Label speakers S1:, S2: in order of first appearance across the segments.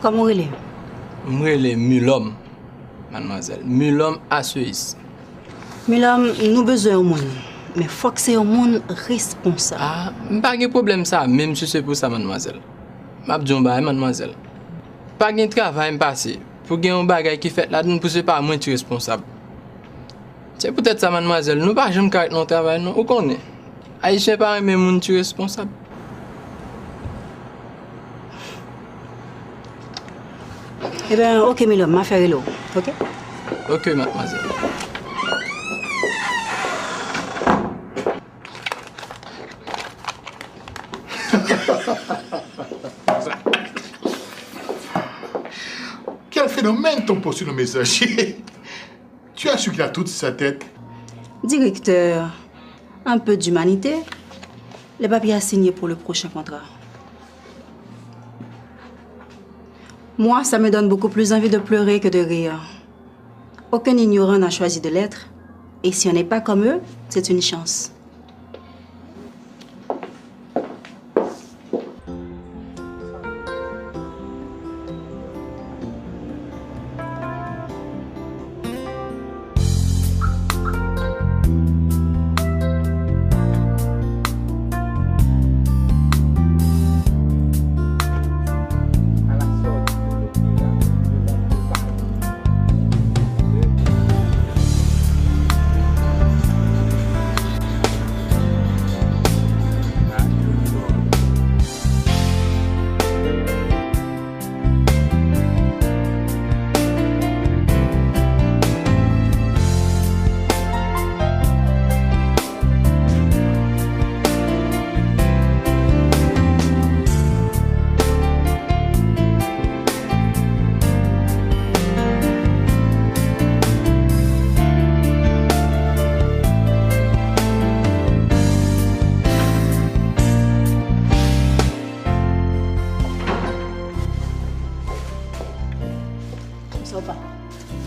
S1: Comment il est?
S2: Moi, il est Mulhomme, mademoiselle. Mulhomme à Suisse.
S1: Milam, nous besoin au monde. Mais il faut que c'est un monde responsable.
S2: Ah, pas de problème ça, même si c'est pour ça, mademoiselle. Je dis mademoiselle. Pas de travail passé. Pour gagner un bagage qui fait là, nous ne pouvons pas moins être responsable. C'est peut-être ça, mademoiselle. Nous ne pouvons jamais faire notre travail, nous. Où qu'on est? Haïtien pas même monde qui est responsable.
S1: Eh bien, ok, Milam, ma faire l'eau. Ok?
S2: Ok, mademoiselle.
S3: Quel phénomène ton poste sur le messager? Tu as su qu'il a toute sa tête.
S1: Directeur, un peu d'humanité. Les papiers à signer pour le prochain contrat. Moi, ça me donne beaucoup plus envie de pleurer que de rire. Aucun ignorant n'a choisi de l'être. Et si on n'est pas comme eux, c'est une chance.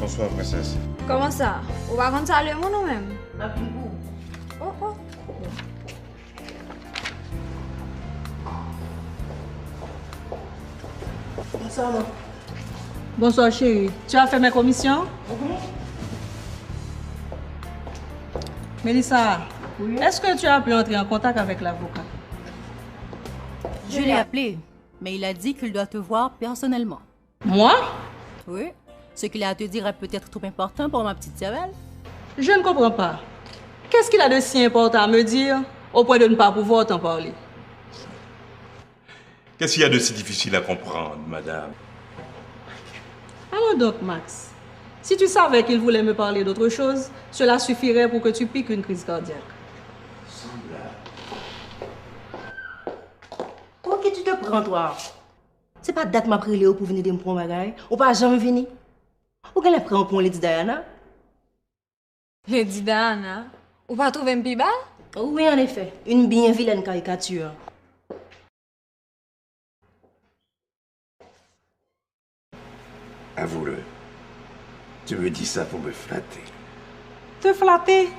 S4: Bonsoir, princesse.
S5: Comment ça? On va rendre ça le monde ou même? Oh, oh.
S1: Bonsoir, maman.
S6: Bonsoir chérie. Tu as fait mes commissions? Mélissa, est-ce que tu as pu entrer en contact avec l'avocat?
S7: Je l'ai appelé, mais il a dit qu'il doit te voir personnellement.
S6: Moi?
S7: Oui. Ce qu'il a à te dire est peut-être trop important pour ma petite cervelle.
S6: Je ne comprends pas. Qu'est-ce qu'il a de si important à me dire au point de ne pas pouvoir t'en parler?
S4: Qu'est-ce qu'il y a de si difficile à comprendre, madame?
S6: Alors donc, Max, si tu savais qu'il voulait me parler d'autre chose, cela suffirait pour que tu piques une crise cardiaque.
S1: Ok, tu te prends, toi. C'est pas date m'a pris Léo pour venir de me prendre bagaille. Ou pas jamais venir. Ou qu'elle a pris un point Lady Diana?
S5: Lady Diana? Ou pas trouver un pibal?
S1: Oui, en effet. Une bien vilaine caricature.
S8: Avoue-le. Tu me dis ça pour me flatter.
S6: Te flatter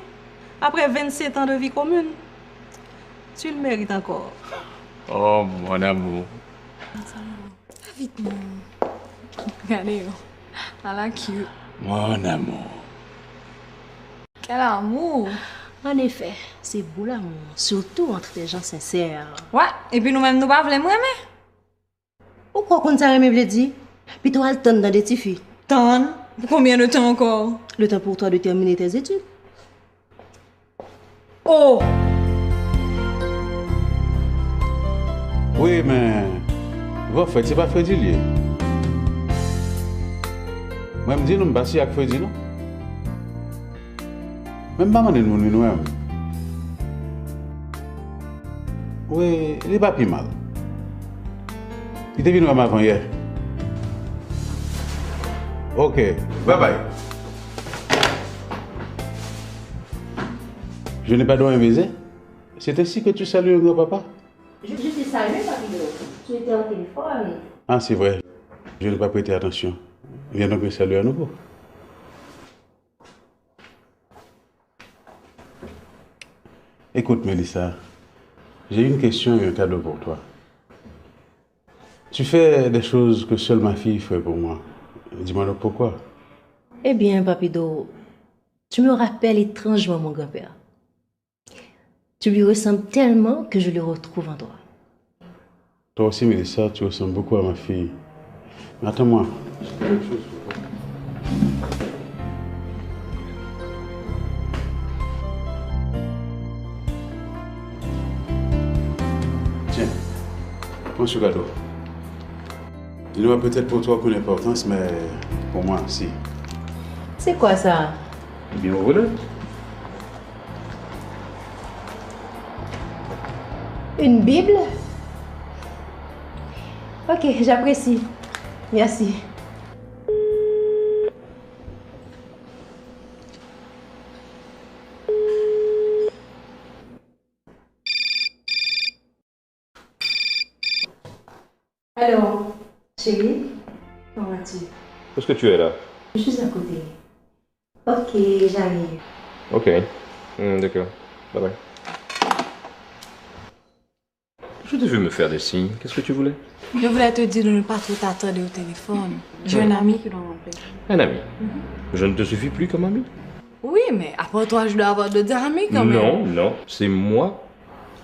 S6: après 27 ans de vie commune? Tu le mérites encore.
S4: Oh, mon amour.
S5: Vite, non. Regardez, elle a cute.
S4: Mon amour.
S5: Quel amour!
S1: En effet, c'est beau l'amour. Surtout entre des gens sincères.
S5: Ouais, et puis nous-mêmes, nous pas vraiment aimer.
S1: Ou quoi qu'on t'a aimé, dit? Puis toi, le temps dans des petits filles.
S5: Tant? Pour combien de temps encore?
S1: Le temps pour toi de terminer tes études.
S5: Oh!
S9: Oui, mais... Vous faites, c'est pas Freddy lié. Moi, je me dis, nous ne sommes pas avec Freddy, non? Même pas nous nous-mêmes. Oui, il n'est pas plus mal. Il est venu avant hier. Ok, bye bye. Je n'ai pas droit à baiser. C'est ainsi que tu salues mon papa?
S1: Je t'ai salué, papillon. Tu étais au téléphone.
S9: Ah, c'est vrai. Je n'ai pas prêté attention. Viens donc me saluer à nouveau. Écoute, Mélissa, j'ai une question et un cadeau pour toi. Tu fais des choses que seule ma fille ferait pour moi. Dis-moi donc pourquoi.
S10: Eh bien, Papido, tu me rappelles étrangement mon grand-père. Tu lui ressembles tellement que je le retrouve en toi.
S9: Toi aussi, Mélissa, tu ressembles beaucoup à ma fille. Mais attends-moi. J'ai quelque chose pour toi. Tiens, prends ce cadeau. Il n'aura peut-être pour toi aucune importance, mais pour moi, si.
S10: C'est quoi ça?
S9: Eh bien, voilà.
S10: Une Bible? Ok, j'apprécie. Merci. Alors, chérie, comment vas-tu?
S11: Est-ce que tu es là?
S10: Je suis à côté. Ok, j'arrive.
S11: Ok. D'accord. Bye bye. Je t'ai vu me faire des signes. Qu'est-ce que tu voulais?
S5: Je voulais te dire de ne pas trop t'attendre au téléphone. J'ai un ami qui doit m'appeler.
S11: Un ami. Je ne te suffis plus comme ami?
S5: Oui, mais après toi, je dois avoir d'autres amis quand même.
S11: Non, non. C'est moi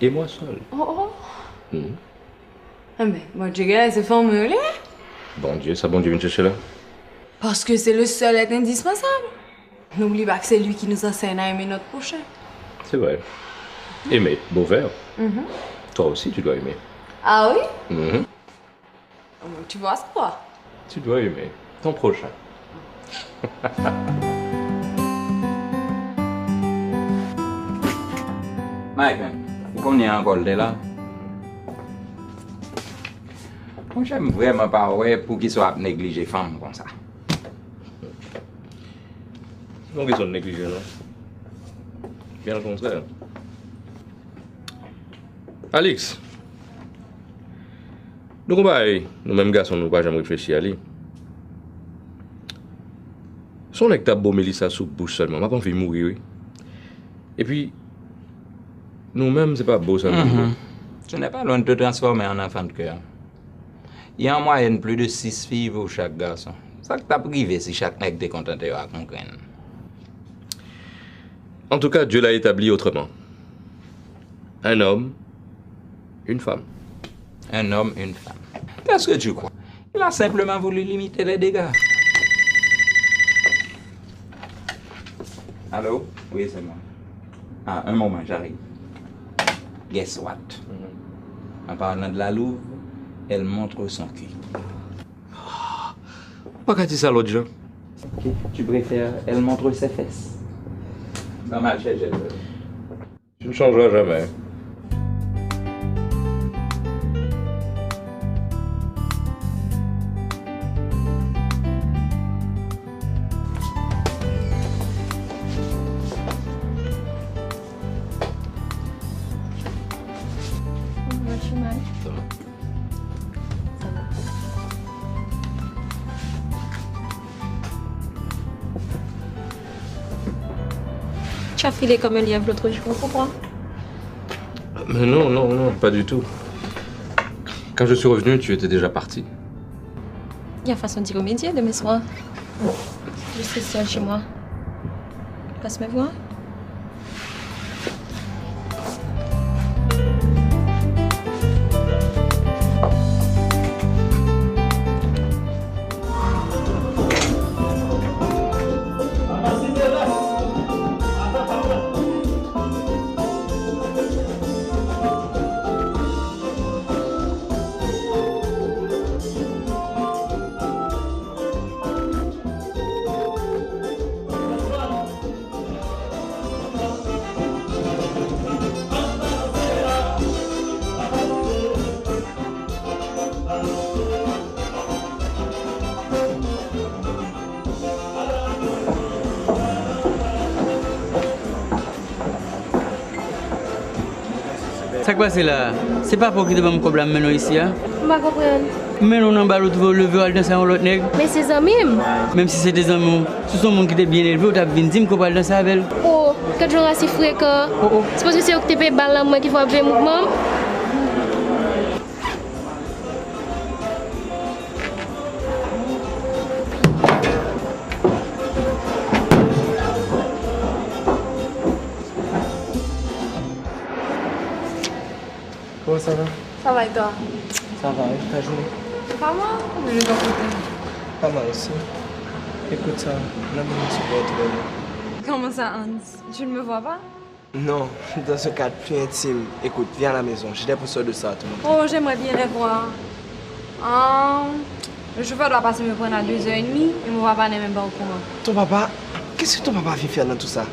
S11: et moi seul.
S5: Oh, oh. Ah, mais bon Dieu, c'est formulé.
S11: Bon Dieu, ça bon Dieu vient te chercher là?
S5: Parce que c'est le seul être indispensable. N'oublie pas que c'est lui qui nous enseigne à aimer notre prochain.
S11: C'est vrai. Aimer, beau verbe. Toi aussi, tu dois aimer.
S5: Ah oui? Tu vois ça, quoi?
S11: Tu dois aimer ton prochain.
S12: Mike, vous connaissez encore de là? Moi, j'aime vraiment pas pour qu'il soit négligé femme comme ça.
S11: Non, qu'ils sont négligés, non? Bien au contraire. Alex, nous mêmes garçons, nous pas jamais réfléchi à lui. Son nèg t'a beau Mélissa sous bouche seulement, m'a pas envie de mourir, oui. Et puis, nous-mêmes, c'est pas beau ça.
S12: Ce n'est pas loin de te transformer en enfant de cœur. Il y a en moyenne plus de 6 filles pour chaque garçon. Ça que t'as privé si chaque nègre t'est content de à comprendre.
S11: En tout cas, Dieu l'a établi autrement. Un homme, une femme.
S12: Un homme, une femme. Qu'est-ce que tu crois? Il a simplement voulu limiter les dégâts. Allô? Oui, c'est moi. Ah, un moment, j'arrive. Guess what? En parlant de la louve, elle montre son cul.
S11: Pas qu'à dire ça l'autre jour.
S12: Okay. Tu préfères elle montre ses fesses? Dans ma chaise,
S11: Tu ne changeras jamais.
S6: Tu as filé comme un lièvre l'autre jour, pourquoi?
S11: Mais non, non, non, pas du tout. Quand je suis revenu, tu étais déjà parti.
S6: Il y a façon d'y remédier de mes soins. Je suis seule chez moi. Passe me voir.
S13: Ça qui passe là, c'est pas pour qu'il y ait un problème maintenant ici. Hein?
S14: Je ne comprends.
S13: Mais nous n'avons pas levé à danser avec l'autre nègre.
S14: Mais c'est amis.
S13: Même si c'est des amis, ce sont des gens qui étaient bien élevés, tu as bien dit qu'on va danser avec elle.
S14: Oh, quand je suis si fréquent, c'est parce que c'est eux qui te payent balle qui font un mouvement.
S2: Comment ça va?
S5: Ça va et toi?
S2: Ça va, et ta journée?
S5: Pas moi, mais je dois côté.
S2: Pas mal aussi. Écoute ça, là, mon petit peu trop.
S5: Comment ça, Hans? Tu ne me vois pas?
S15: Non, dans ce cadre plus intime. Écoute, viens à la maison, j'ai des pousseurs de ça, tout le monde.
S5: Oh, j'aimerais bien les voir. Le chauffeur doit passer me prendre à 2h30 et mon papa n'est même pas au courant.
S15: Ton papa, qu'est-ce que ton papa vient faire dans tout ça?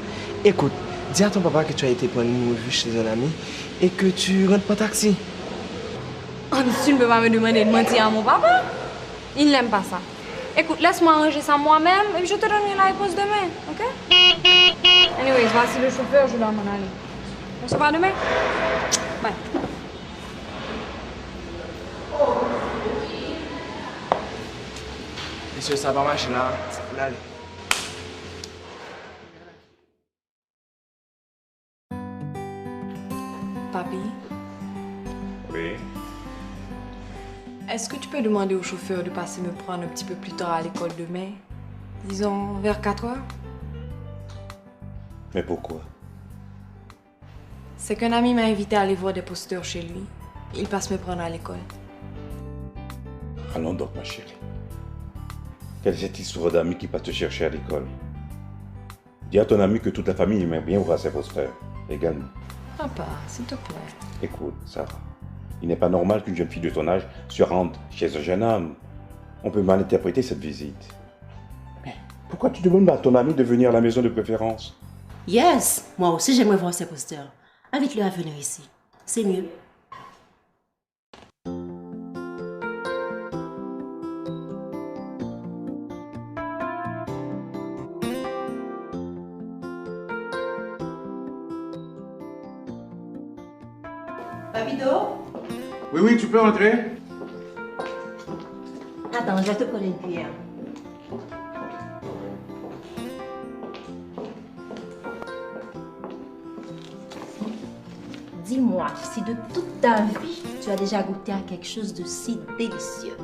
S15: Écoute, dis à ton papa que tu as été prendre une revue chez un ami et que tu rentres par taxi.
S5: Hans, tu ne peux pas me demander de mentir à mon papa. Il n'aime pas ça. Écoute, laisse-moi arranger ça moi-même et je te donnerai la réponse demain, ok? Anyways, voici le chauffeur, je dois m'en aller. On se voit demain? Bye.
S15: Monsieur, ça va marcher là. Allez.
S5: Papi,
S4: Oui.
S5: est-ce que tu peux demander au chauffeur de passer me prendre un petit peu plus tard à l'école demain? Disons vers 4h?
S4: Mais pourquoi?
S5: C'est qu'un ami m'a invité à aller voir des posteurs chez lui. Il passe me prendre à l'école.
S4: Allons donc, ma chérie. Quelle est cette histoire d'amis qui passe te chercher à l'école? Dis à ton ami que toute la famille aimerait bien voir ses posters, également.
S5: Papa, s'il te plaît.
S4: Écoute, Sarah, il n'est pas normal qu'une jeune fille de ton âge se rende chez un jeune homme. On peut mal interpréter cette visite. Mais pourquoi tu demandes à ton ami de venir à la maison de préférence?
S10: Yes, moi aussi j'aimerais voir ces posters. Invite-le à venir ici. C'est mieux. Papido?
S9: Oui, oui, tu peux entrer.
S10: Attends, je vais te prendre une cuillère. Dis-moi si de toute ta vie, tu as déjà goûté à quelque chose de si délicieux.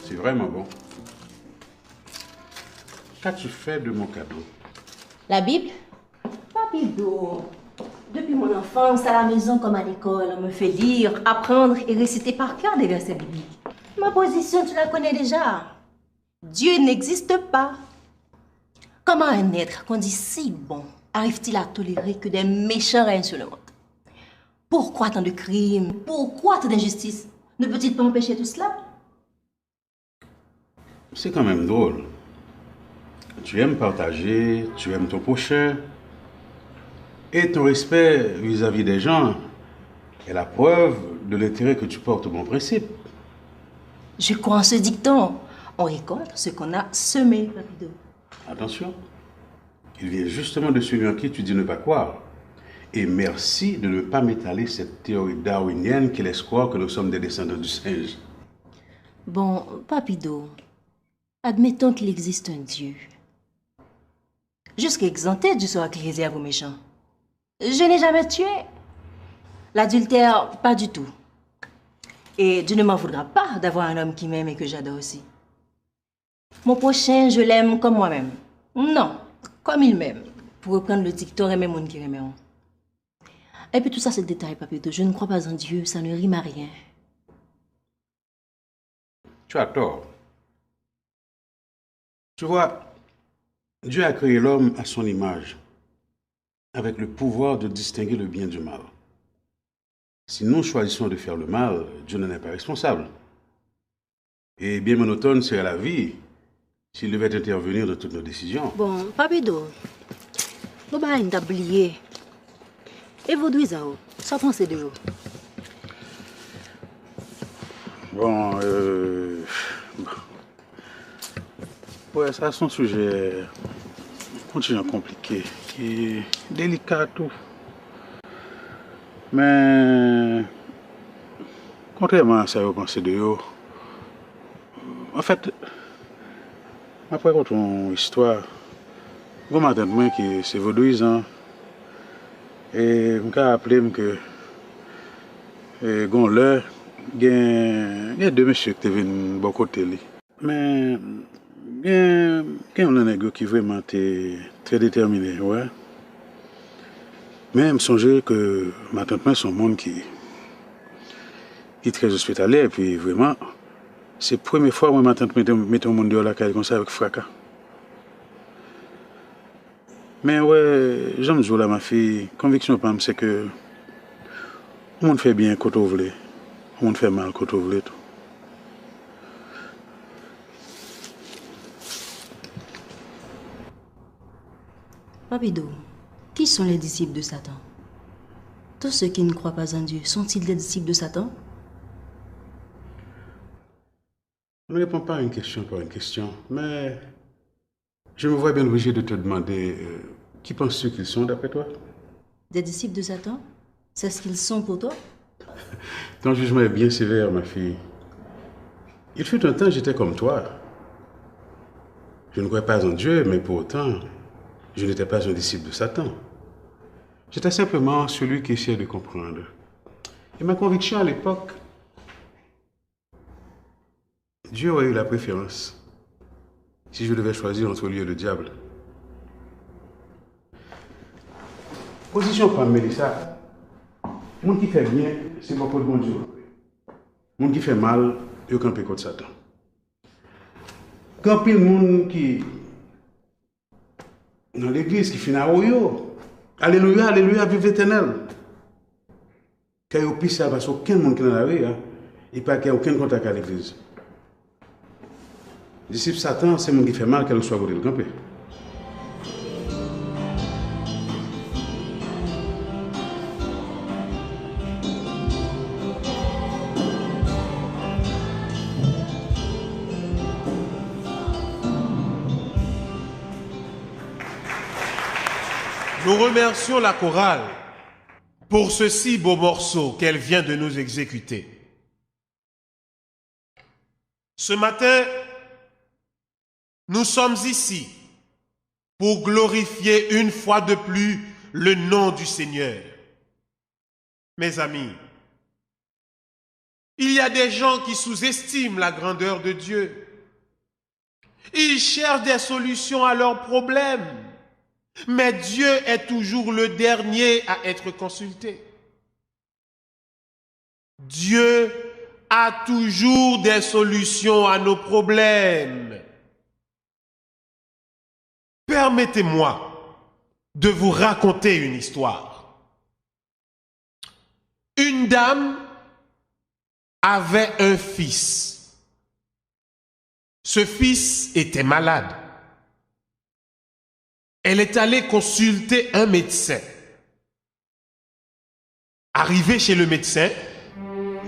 S9: C'est vraiment bon. Qu'as-tu fait de mon cadeau?
S10: La Bible? Papido, depuis mon enfance, à la maison comme à l'école, on me fait lire, apprendre et réciter par cœur des versets bibliques. Ma position, tu la connais déjà. Dieu n'existe pas. Comment un être qu'on dit si bon arrive-t-il à tolérer que des méchants règnent sur le monde? Pourquoi tant de crimes? Pourquoi tant d'injustices? Ne peut-il pas empêcher tout cela?
S9: C'est quand même drôle. Tu aimes partager, tu aimes ton prochain. Et ton respect vis-à-vis des gens est la preuve de l'intérêt que tu portes au bon principe.
S10: Je crois en ce dicton. On récolte ce qu'on a semé, Papido.
S9: Attention, il vient justement de celui en qui tu dis ne pas croire. Et merci de ne pas m'étaler cette théorie darwinienne qui laisse croire que nous sommes des descendants du singe.
S10: Bon, Papido, admettons qu'il existe un Dieu. Jusqu'à exempter du sort qu'il réserve aux méchants. Je n'ai jamais tué. L'adultère, pas du tout. Et Dieu ne m'en voudra pas d'avoir un homme qui m'aime et que j'adore aussi. Mon prochain, je l'aime comme moi-même. Non, comme il m'aime. Pour reprendre le dicton, aimer mon qui aimeront. Et puis tout ça, c'est le détail, Papido. Je ne crois pas en Dieu, ça ne rime à rien.
S9: Tu as tort. Tu vois, Dieu a créé l'homme à son image, avec le pouvoir de distinguer le bien du mal. Si nous choisissons de faire le mal, Dieu n'en est pas responsable. Et bien monotone serait la vie s'il devait intervenir dans toutes nos décisions.
S10: Bon, Papido, vous m'avez oublié. Et vous deux, ça pensez de vous?
S9: Bon, ouais, ça c'est un sujet continuellement compliqué, qui est délicat tout. Mais, contrairement à ça, vous pensez de vous, en fait, après une histoire, vous m'entendez que c'est vaudouisant. Et je me rappelle que, quand il y a deux messieurs qui sont venus de côté. Mais, Quand on a un nègre qui vraiment était très déterminé, ouais. Mais je me songeais que ma tante mère, son monde qui est très hospitalier, et puis vraiment, c'est la première fois que ma tante mettait un monde dehors la caille comme ça avec fracas. Mais ouais, j'aime dire là, ma fille, conviction pas, c'est que le monde fait bien quand on veut, le monde fait mal quand on veut tout.
S1: Papido, qui sont les disciples de Satan? Tous ceux qui ne croient pas en Dieu, sont-ils des disciples de Satan?
S9: On ne répond pas à une question par une question, mais je me vois bien obligé de te demander qui penses-tu qu'ils sont d'après toi?
S1: Des disciples de Satan? C'est ce qu'ils sont pour toi?
S9: Ton jugement est bien sévère, ma fille. Il fut un temps, j'étais comme toi. Je ne croyais pas en Dieu, mais pour autant, je n'étais pas un disciple de Satan. J'étais simplement celui qui essayait de comprendre. Et ma conviction à l'époque, Dieu aurait eu la préférence si je devais choisir entre lui et le diable. Position par Mélissa. Le monde qui fait bien, c'est pas pour le bon Dieu. Le monde qui fait mal, il campe contre Satan. Quand il y a le monde qui dans l'église qui finit à Oyo, alléluia, alléluia, vive l'éternel. Quand il y a au ça, parce qu'aucun monde qui est dans la rue, il n'y a aucun contact avec l'église. Disciple Satan, c'est le monde qui fait mal, qu'elle soit pour le camper.
S16: Nous remercions la chorale pour ce si beau morceau qu'elle vient de nous exécuter. Ce matin, nous sommes ici pour glorifier une fois de plus le nom du Seigneur. Mes amis, il y a des gens qui sous-estiment la grandeur de Dieu. Ils cherchent des solutions à leurs problèmes. Mais Dieu est toujours le dernier à être consulté. Dieu a toujours des solutions à nos problèmes. Permettez-moi de vous raconter une histoire. Une dame avait un fils. Ce fils était malade. Elle est allée consulter un médecin. Arrivée chez le médecin,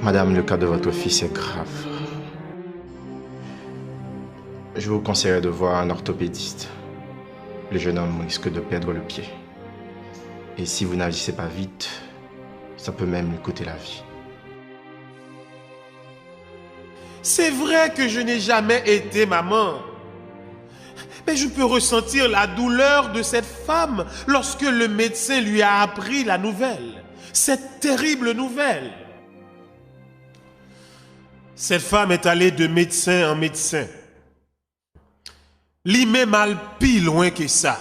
S15: Madame, le cas de votre fils est grave. Je vous conseillerais de voir un orthopédiste. Le jeune homme risque de perdre le pied. Et si vous n'agissez pas vite, ça peut même lui coûter la vie.
S16: c'est vrai que je n'ai jamais été maman. Mais je peux ressentir la douleur de cette femme lorsque le médecin lui a appris la nouvelle. Cette terrible nouvelle. Cette femme est allée de médecin en médecin. Li met mal pis loin que ça.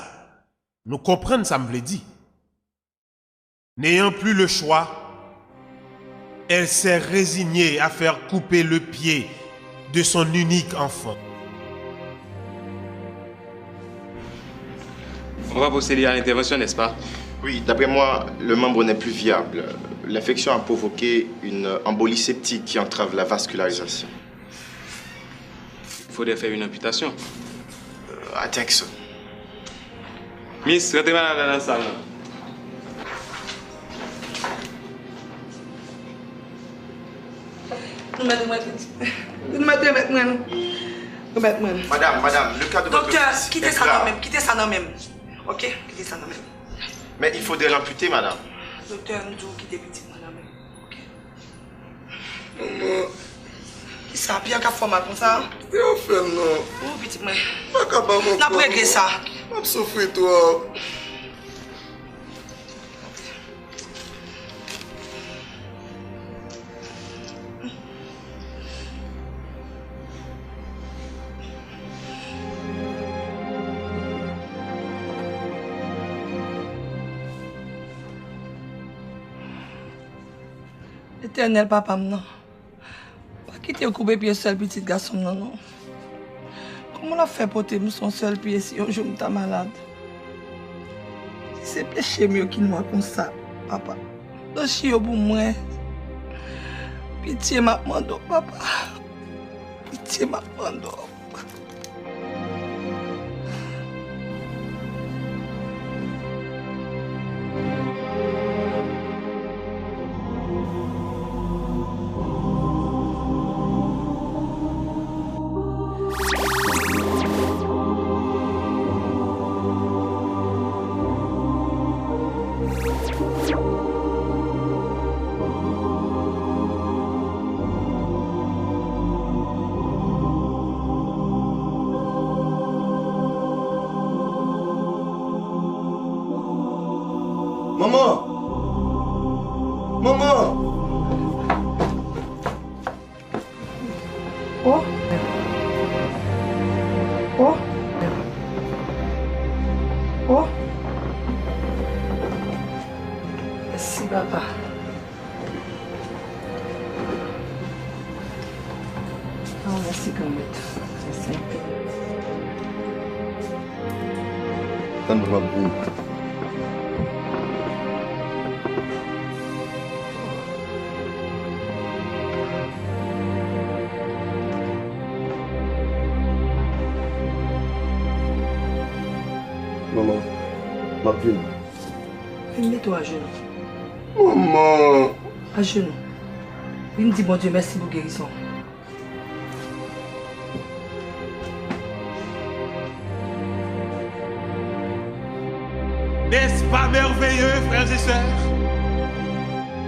S16: Nous comprenons, ça me l'a dit. N'ayant plus le choix, elle s'est résignée à faire couper le pied de son unique enfant.
S17: On va procéder à l'intervention, n'est-ce pas?
S15: Oui, d'après moi, le membre n'est plus viable. L'infection a provoqué une embolie septique qui entrave la vascularisation.
S17: Il faudrait faire une amputation.
S15: I think so.
S17: Miss, rentrez dans la salle.
S15: Madame, le cas de votre
S18: docteur,
S15: fils
S18: quittez
S15: est
S18: ça
S15: grave.
S18: non même, quittez ça non même. Ok, quittez ça non même.
S15: Mais il faudrait l'amputer, madame.
S18: Docteur, nous devons quitter petit madame. Ok. Qui ça, puis il y a qu'à faire mal comme ça?
S19: C'est au fait, non.
S18: Oh, petit moi.
S19: Pas capable de
S18: n'a pas réglé ça.
S19: Je vais souffrir, toi.
S18: Éternel papa, non. Pas quitter au couper pied seul petit garçon, non, non. Comment on a fait porter son seul pied si un jour je malade? C'est péché mieux qu'il moi comme ça, papa. Je suis au bout moi. Pitié m'a demandé, papa. Pitié m'a demandé.
S19: Maman! Maman!
S18: Oh! Oh! Oh! Merci, papa. Oh, merci, Kamette. Merci.
S19: Ça me va beaucoup. Maman, ma plume.
S18: Mets-toi à genoux.
S19: Maman!
S18: À genoux. Il me dit, bon Dieu, merci pour guérison.
S16: N'est-ce pas merveilleux, frères et sœurs?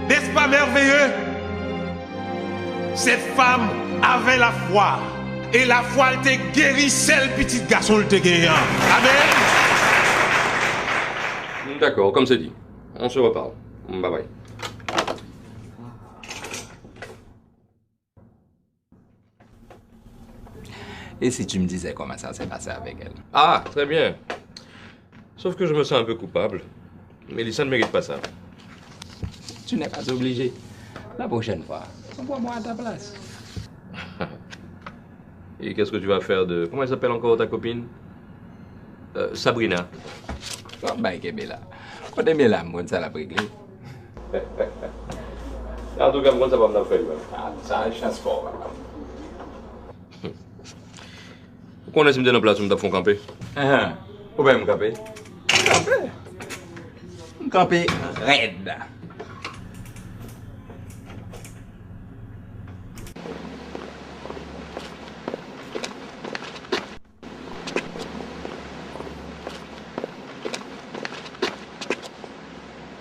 S16: N'est-ce pas merveilleux? Cette femme avait la foi. Et la foi, elle t'a guéri, celle petit garçon, elle t'a guéri. Amen.
S11: D'accord, comme c'est dit. On se reparle. Bye bye.
S12: Et si tu me disais comment ça s'est passé avec elle?
S11: Ah, très bien. Sauf que je me sens un peu coupable. Mélissa ne mérite pas ça.
S12: Tu n'es pas obligé. La prochaine fois, envoie-moi à ta place.
S11: Et qu'est-ce que tu vas faire de... Comment elle s'appelle encore ta copine? Sabrina.
S12: Oh, bah, Kébéla. Quand t'aimes là, moi, ça l'a réglé.
S11: En tout cas, moi, ça va me faire.
S12: Ah, ça, chance fort.
S11: Pourquoi on est dans la place où nous avons camper?
S12: Où va me camper? Camper? Camper raide.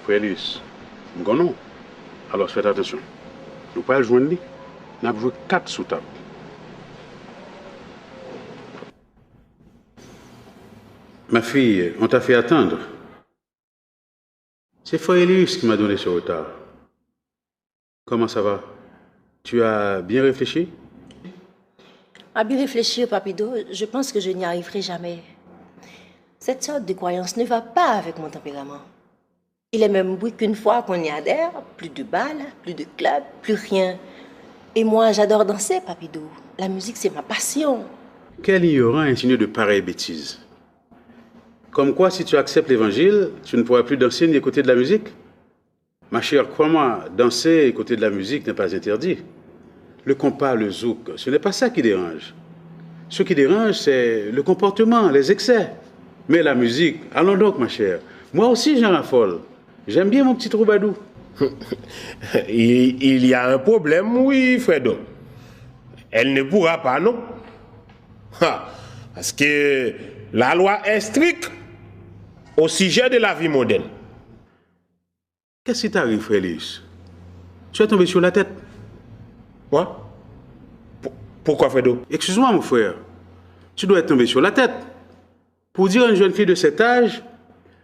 S9: Frélis, non. Alors faites attention. Nous ne pouvons pas joindre lui. Nous avons joué 4 sous table. Ma fille, on t'a fait attendre. C'est Frélis qui m'a donné ce retard. Comment ça va? Tu as bien réfléchi?
S10: À bien réfléchir, Papido, je pense que je n'y arriverai jamais. Cette sorte de croyance ne va pas avec mon tempérament. Il est même oui qu'une fois qu'on y adhère, plus de balles, plus de clubs, plus rien. Et moi, j'adore danser, Papido. La musique, c'est ma passion.
S9: Quel ignorant insinué de pareilles bêtises? Comme quoi, si tu acceptes l'évangile, tu ne pourras plus danser ni écouter de la musique? Ma chère, crois-moi, danser et écouter de la musique n'est pas interdit. Le compas, le zouk, ce n'est pas ça qui dérange. Ce qui dérange, c'est le comportement, les excès. Mais la musique, allons donc, ma chère. Moi aussi, j'en raffole. J'aime bien mon petit troubadour.
S20: Il y a un problème, oui, Fredo. Elle ne pourra pas, non? Parce que la loi est stricte au sujet de la vie moderne.
S9: Qu'est-ce qui t'arrive, Frélis? Tu es tombé sur la tête.
S20: Quoi? Pourquoi, Fredo?
S9: Excuse-moi, mon frère. Tu dois être tombé sur la tête. Pour dire à une jeune fille de cet âge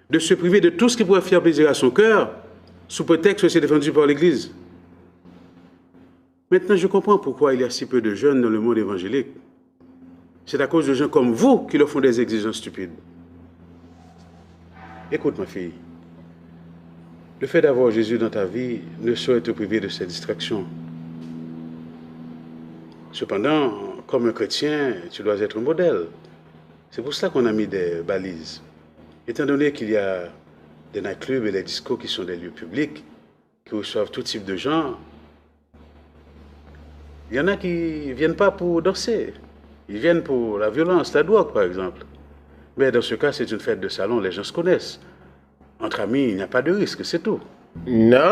S9: de se priver de tout ce qui pourrait faire plaisir à son cœur, sous prétexte que c'est défendu par l'Église. Maintenant, je comprends pourquoi il y a si peu de jeunes dans le monde évangélique. C'est à cause de gens comme vous qui leur font des exigences stupides. Écoute, ma fille. Le fait d'avoir Jésus dans ta vie ne saurait te priver de ses distractions. Cependant, comme un chrétien, tu dois être un modèle. C'est pour cela qu'on a mis des balises. Étant donné qu'il y a des nightclubs et des discos qui sont des lieux publics, qui reçoivent tout type de gens, il y en a qui ne viennent pas pour danser. Ils viennent pour la violence, la drogue par exemple. Mais dans ce cas, c'est une fête de salon, les gens se connaissent. Entre amis, il n'y a pas de risque, c'est tout.
S20: Non,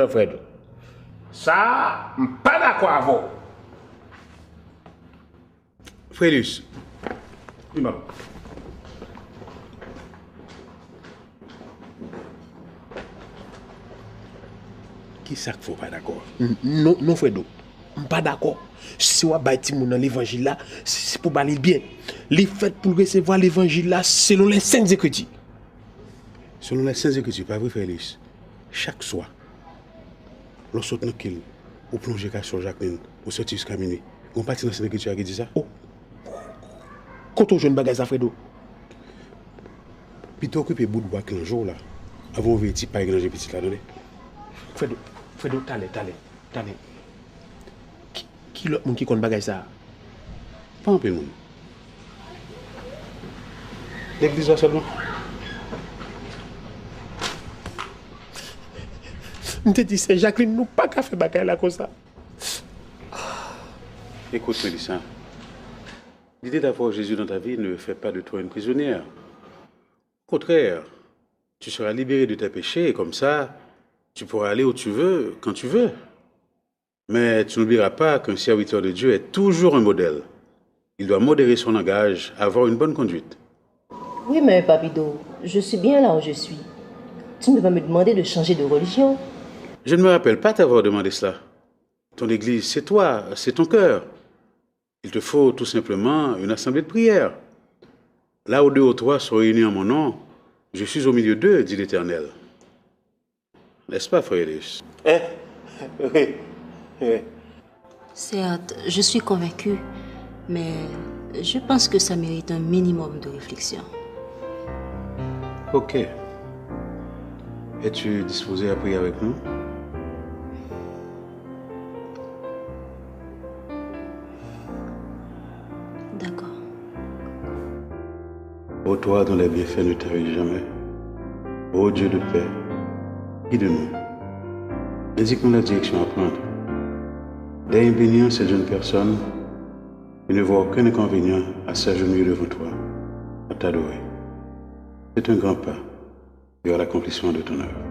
S20: Fred. Ça, je ne suis pas d'accord avec vous.
S9: Frédus.
S20: Dis-moi.
S16: Qui ça qu'il faut pas d'accord? Non, Fredo. Je suis pas d'accord. Si on va dans l'évangile là, c'est pour baler bien. Les fêtes pour recevoir l'évangile là selon les saintes écritures.
S9: Selon les saintes écritures, pas vrai, Félix? Chaque soir, lorsqu'on est tranquille, on plonge sur Jacqueline, on sort jusqu'à minuit. On partit dans cette écriture qui dit ça?
S16: Oh! Quand on joue une bagaille à Fredo?
S9: Puis tu occupes bout de bois un jour là, avant de venir pas égranger petit là, donné.
S16: Fredo, t'allez. Qui l'autre monde qui compte bagaille ça?
S9: Pas un peu de monde. L'église seulement.
S16: Je te dis, c'est Jacqueline, nous pas qu'à faire bagaille là comme ça.
S9: Écoute, Mélissa. L'idée d'avoir Jésus dans ta vie ne fait pas de toi une prisonnière. Au contraire, tu seras libéré de tes péchés et comme ça, tu pourras aller où tu veux, quand tu veux. Mais tu n'oublieras pas qu'un serviteur de Dieu est toujours un modèle. Il doit modérer son langage, avoir une bonne conduite.
S10: Oui, mais Papido, je suis bien là où je suis. Tu ne vas pas me demander de changer de religion.
S9: Je ne me rappelle pas t'avoir demandé cela. Ton église, c'est toi, c'est ton cœur. Il te faut tout simplement une assemblée de prière. Là où deux ou trois sont réunis en mon nom, je suis au milieu d'eux, dit l'Éternel. N'est-ce pas, Frédéric?
S16: Oui.
S1: Certes, je suis convaincue, mais je pense que ça mérite un minimum de réflexion.
S9: Ok. Es-tu disposé à prier avec nous?
S1: D'accord.
S9: Ô toi dont les bienfaits ne t'arrivent jamais, ô Dieu de paix, guide-nous. Indique-nous la direction à prendre. Daigne bénir cette jeune personne et ne vois aucun inconvénient à s'agenouiller devant toi, à t'adorer. C'est un grand pas vers l'accomplissement de ton œuvre.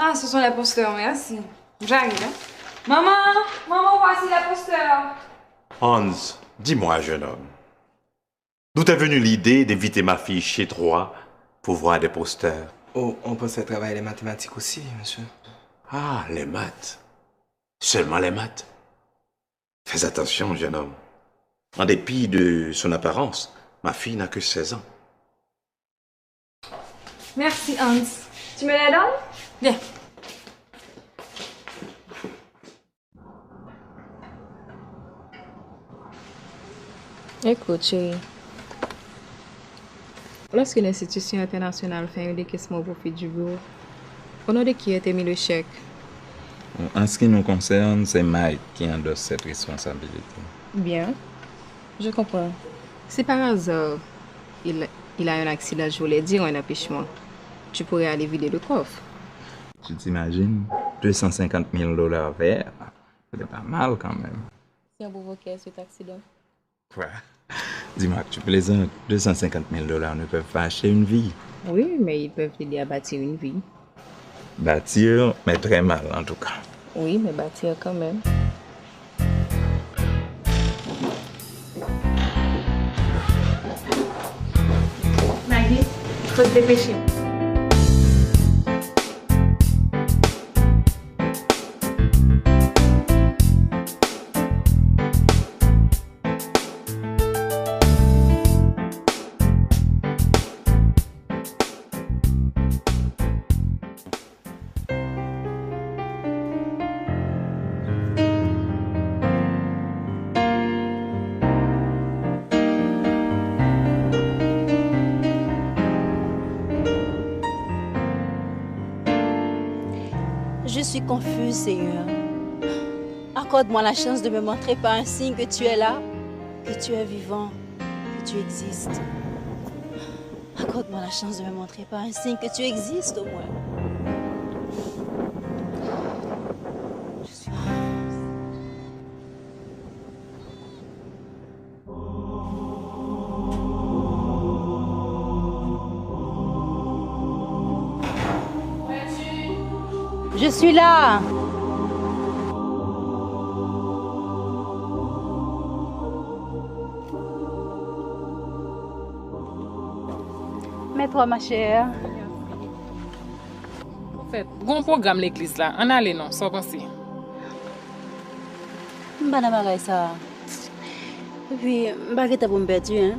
S5: Ah, ce sont les posteurs, merci. J'arrive, hein. Maman, voici les posteurs.
S4: Hans, dis-moi, jeune homme, d'où t'est venue l'idée d'inviter ma fille chez toi pour voir des posters?
S15: Oh, on pensait travailler les mathématiques aussi, monsieur.
S4: Ah, les maths. Seulement les maths. Fais attention, jeune homme. En dépit de son apparence, ma fille n'a que 16 ans.
S5: Merci, Hans. Tu me les donnes? Viens.
S21: Écoute, chérie. Lorsqu'une institution internationale fait un décaissement au profit du bureau, au nom de qui a été mis le chèque?
S12: En ce qui nous concerne, c'est Mike qui endosse cette responsabilité.
S21: Bien. Je comprends. Si par hasard, il a un accident, je voulais dire un empêchement, tu pourrais aller vider le coffre.
S12: Tu t'imagines? 250 000 $ verts. C'est pas mal quand même.
S21: Si on provoquait cet accident.
S12: Quoi? Dis-moi que tu plaisantes. 250 000 $ ne peuvent pas acheter une vie.
S21: Oui, mais ils peuvent t'aider à bâtir une vie.
S12: Bâtir, mais très mal en tout cas.
S21: Oui, mais bâtir quand même.
S5: Maggie, faut te dépêcher.
S1: Je suis confuse, Seigneur. Accorde-moi la chance de me montrer par un signe que tu es là, que tu es vivant, que tu existes. Accorde-moi la chance de me montrer par un signe que tu existes au moins. Je suis... Je suis là. Mets-toi, ma chère.
S3: En fait, bon programme l'église là. On allait non, sans penser.
S1: Mbana bagay ça. Et puis, mbagay pour me perdu, hein?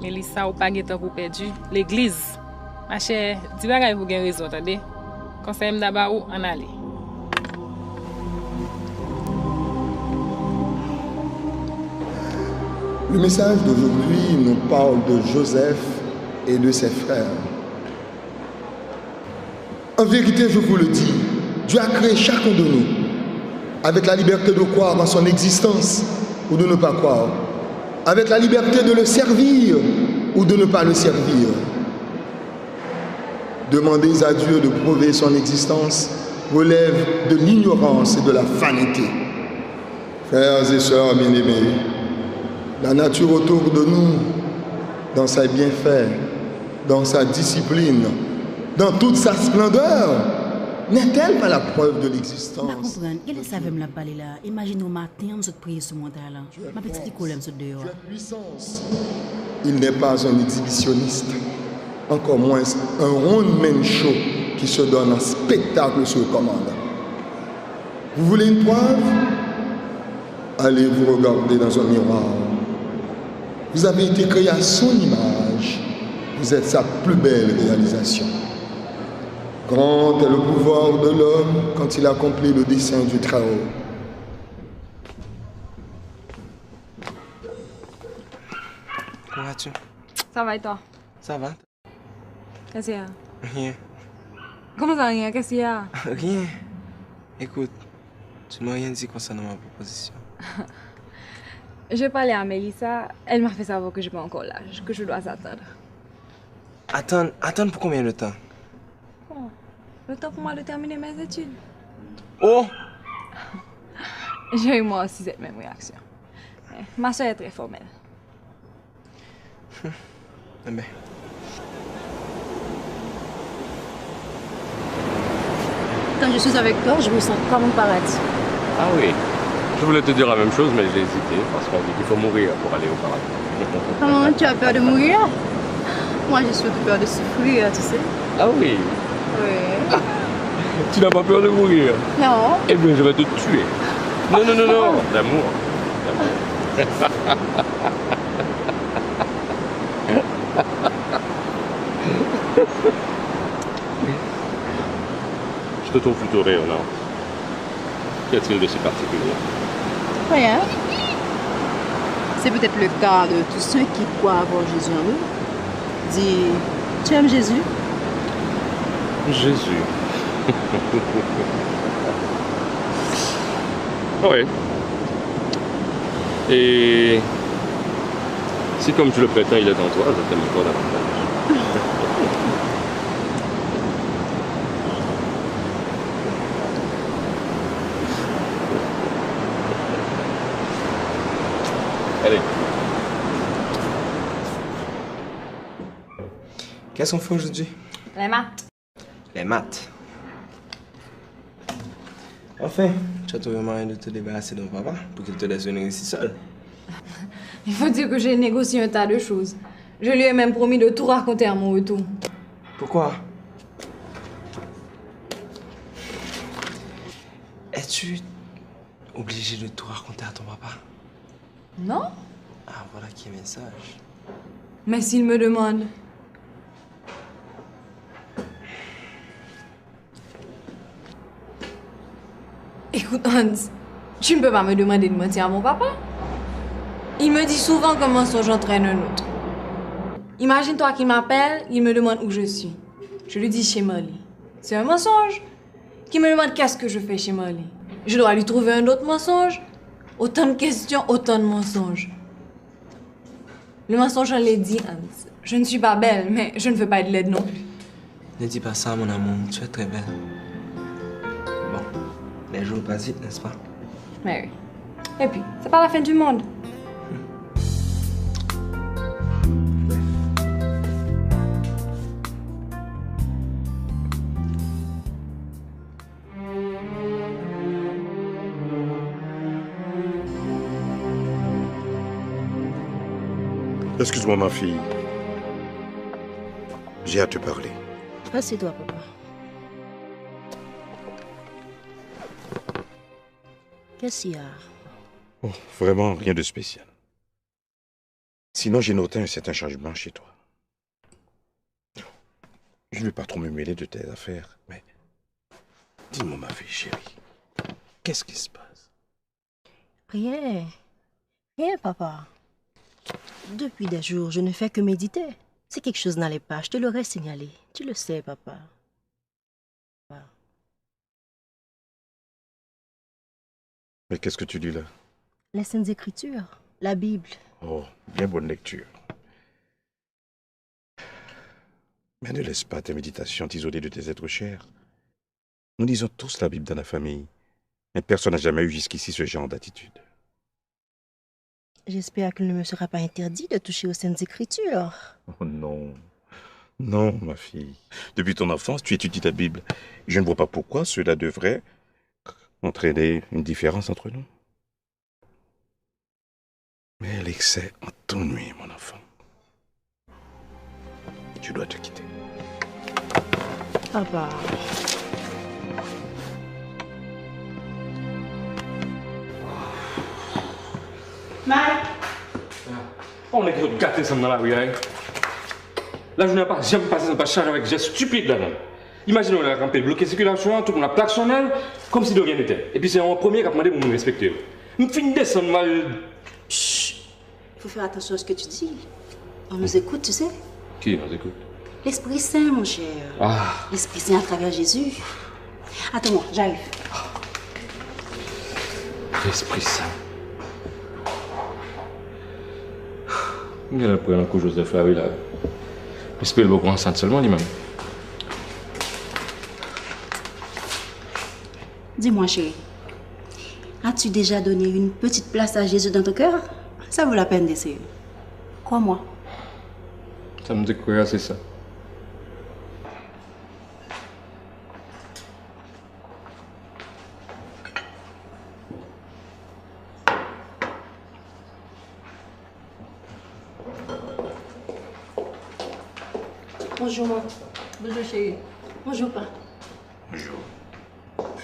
S3: Mélissa, ou pas guetta pour perdu. L'église. Ma chère, dis bagay pour gen raison, attendez. Conseil m'daba ou on allait.
S22: Le message d'aujourd'hui nous parle de Joseph et de ses frères. En vérité, je vous le dis, Dieu a créé chacun de nous avec la liberté de croire dans son existence ou de ne pas croire, avec la liberté de le servir ou de ne pas le servir. Demander à Dieu de prouver son existence relève de l'ignorance et de la vanité. Frères et sœurs bien-aimés, la nature autour de nous, dans ses bienfaits, dans sa discipline, dans toute sa splendeur, n'est-elle pas la preuve de l'existence?
S1: Je comprends. Quel savait me la parler là? Imagine au matin, on se prier sur mon terre là. Ma petite colère se dehors.
S22: Il n'est pas un exhibitionniste, encore moins un one-man show qui se donne un spectacle sur commande. Vous voulez une preuve? Allez vous regarder dans un miroir. Vous avez été créé à son image. Vous êtes sa plus belle réalisation. Grand est le pouvoir de l'homme quand il accomplit le dessein du Très-Haut.
S17: Comment vas-tu?
S5: Ça va et toi?
S17: Ça va?
S5: Qu'est-ce qu'il y a?
S17: Rien.
S5: Comment ça rien? Qu'est-ce qu'il y a?
S17: Rien. Écoute, tu m'as rien dit concernant ma proposition.
S5: Je parlais à Mélissa, elle m'a fait savoir que je n'ai pas encore l'âge, que je dois attendre.
S17: Attendre pour combien de temps?
S5: Oh, le temps pour moi de terminer mes études.
S17: Oh!
S5: J'ai eu moi aussi cette même réaction. Ma soeur est très formelle.
S17: Eh bien.
S1: Quand je suis avec toi, je me sens comme au paradis.
S11: Ah oui. Je voulais te dire la même chose, mais j'ai hésité parce qu'on dit qu'il faut mourir pour aller au paradis.
S1: Comment tu as peur de mourir? Moi, j'ai surtout peur de souffrir, tu sais.
S11: Ah oui.
S1: Oui.
S11: Tu n'as pas peur de mourir?
S1: Non.
S11: Eh bien, je vais te tuer. Non, non, non, non. D'amour. Je te trouve plutôt rayonnant. Qu'y a-t-il de si particulier?
S1: Rien. C'est peut-être le cas de tous ceux qui croient avoir Jésus en eux. Dis, tu aimes Jésus?
S11: Jésus. Oui. Et si comme tu le prétends, il est en toi, je t'aime encore davantage. Allez.
S17: Qu'est-ce qu'on fait aujourd'hui?
S5: Les maths.
S17: Les maths. Enfin, tu as trouvé un moyen de te débarrasser de ton papa pour qu'il te laisse venir ici seul.
S5: Il faut dire que j'ai négocié un tas de choses. Je lui ai même promis de tout raconter à mon retour.
S17: Pourquoi? Es-tu obligé de tout raconter à ton papa?
S5: Non?
S17: Ah, voilà qui est le message.
S5: Mais s'il me demande. Écoute, Hans, tu ne peux pas me demander de mentir à mon papa. Il me dit souvent qu'un mensonge entraîne un autre. Imagine-toi qu'il m'appelle, il me demande où je suis. Je lui dis chez Molly. C'est un mensonge. Qui me demande qu'est-ce que je fais chez Marley. Je dois lui trouver un autre mensonge. Autant de questions, autant de mensonges. Le mensonge, je l'ai dit, Hans. Je ne suis pas belle, mais je ne veux pas être laide non plus.
S17: Ne dis pas ça, mon amour. Tu es très belle. Bon, les jours passent vite, n'est-ce pas?
S5: Mais oui. Et puis, c'est pas la fin du monde.
S4: Excuse-moi, ma fille. J'ai à te parler.
S10: Assieds-toi, papa. Qu'est-ce qu'il y a?
S4: Oh, vraiment rien de spécial. Sinon, j'ai noté un certain changement chez toi. Je ne veux pas trop me mêler de tes affaires, mais dis-moi, ma fille chérie, qu'est-ce qui se passe?
S10: Rien. Rien, papa. Depuis des jours, je ne fais que méditer. Si quelque chose n'allait pas, je te l'aurais signalé. Tu le sais, papa.
S4: Mais qu'est-ce que tu lis là?
S10: Les Saintes Écritures, la Bible.
S4: Oh, bien bonne lecture. Mais ne laisse pas tes méditations t'isoler de tes êtres chers. Nous lisons tous la Bible dans la famille, mais personne n'a jamais eu jusqu'ici ce genre d'attitude.
S10: J'espère qu'il ne me sera pas interdit de toucher aux Saintes Écritures.
S4: Oh non. Non, ma fille. Depuis ton enfance, tu étudies la Bible. Je ne vois pas pourquoi cela devrait entraîner une différence entre nous. Mais l'excès en t'ennuie, mon enfant. Tu dois te quitter.
S10: Papa.
S11: Mike! On est gâtés ensemble dans la rue, hein? Là, je n'ai pas jamais passé sans pas charge avec des gestes stupides là-dedans. Imaginez, on a campé, bloqué la circulation, tout le monde a klaxonné, comme si de rien n'était. Et puis c'est un premier qui a demandé pour me respecter. Je me finis descendre mal.
S10: Chut! Il faut faire attention à ce que tu dis. On nous écoute, tu sais?
S11: Qui nous écoute?
S10: L'Esprit Saint, mon cher.
S11: Ah!
S10: L'Esprit Saint à travers Jésus. Attends-moi, j'arrive.
S11: L'Esprit Saint. Il a pris un coup Joseph là, oui, là. J'espère le beaucoup enceinte seulement lui-même.
S10: Dis-moi, chérie, as-tu déjà donné une petite place à Jésus dans ton cœur? Ça vaut la peine d'essayer. Crois-moi.
S11: Ça me dit quoi, c'est ça.
S10: Bonjour, maman.
S6: Bonjour, chérie.
S10: Bonjour, papa.
S4: Bonjour.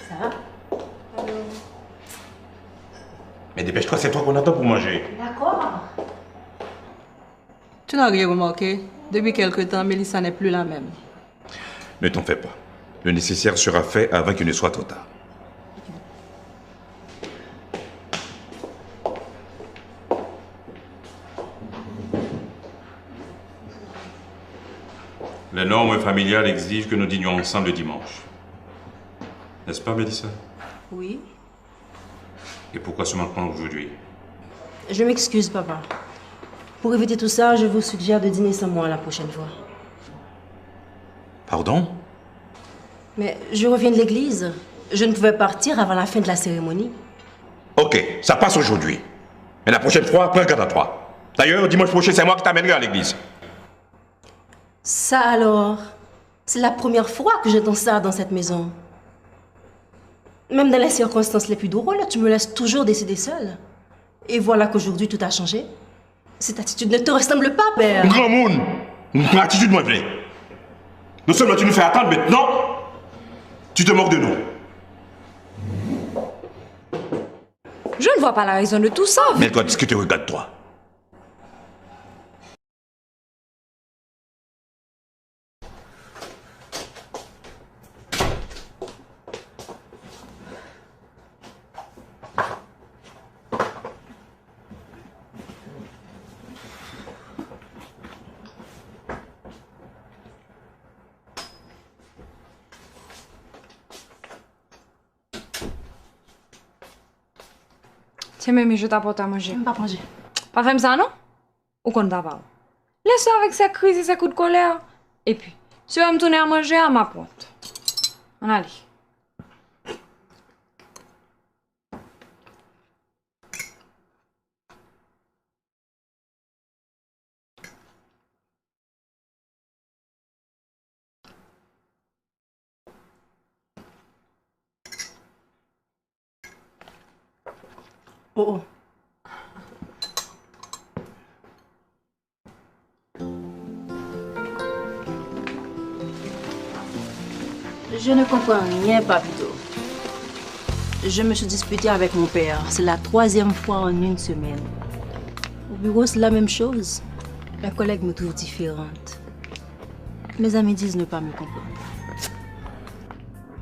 S10: Ça va? Allô?
S4: Mais dépêche-toi, c'est toi qu'on attend pour manger.
S10: D'accord.
S6: Tu n'as rien remarqué? Depuis quelque temps, Mélissa n'est plus la même.
S4: Ne t'en fais pas. Le nécessaire sera fait avant qu'il ne soit trop tard. Les normes familiales exigent que nous dînions ensemble le dimanche. N'est-ce pas, Mélissa?
S10: Oui.
S4: Et pourquoi ce manquement aujourd'hui?
S10: Je m'excuse, papa. Pour éviter tout ça, je vous suggère de dîner sans moi la prochaine fois.
S4: Pardon?
S10: Mais je reviens de l'église. Je ne pouvais partir avant la fin de la cérémonie.
S4: Ok, ça passe aujourd'hui. Mais la prochaine fois, prends garde à toi. D'ailleurs, dimanche prochain, c'est moi qui t'amènerai à l'église.
S10: Ça alors, c'est la première fois que j'entends ça dans cette maison. Même dans les circonstances les plus drôles, tu me laisses toujours décider seule. Et voilà qu'aujourd'hui tout a changé. Cette attitude ne te ressemble pas, père.
S4: Grand monde, une attitude moins vraie. Non seulement tu nous fais attendre, maintenant, tu te moques de nous.
S5: Je ne vois pas la raison de tout ça.
S4: Mais toi, qu'est-ce que tu regardes, toi?
S5: Tiens, mais je t'apporte à manger.
S1: Je ne pas manger.
S5: Pas faire ça, non? Ou qu'on t'a pas? Laisse-le avec sa crise et ses coups de colère. Et puis, tu vas me tourner à manger à ma porte. On allez.
S1: Oh, oh. Je ne comprends rien, Papito. Je me suis disputée avec mon père. C'est la 3e fois en une semaine. Au bureau, c'est la même chose. Mes collègues me trouvent différente. Mes amis disent ne pas me comprendre.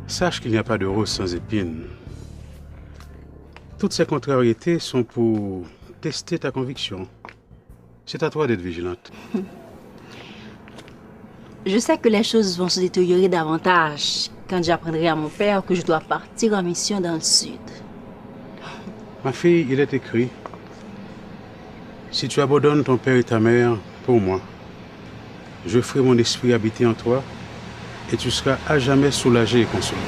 S9: Sache qu'il n'y a pas de rose sans épines. Toutes ces contrariétés sont pour tester ta conviction. C'est à toi d'être vigilante.
S1: Je sais que les choses vont se détériorer davantage quand j'apprendrai à mon père que je dois partir en mission dans le sud.
S9: Ma fille, il est écrit, si tu abandonnes ton père et ta mère pour moi, je ferai mon esprit habiter en toi et tu seras à jamais soulagé et consolé.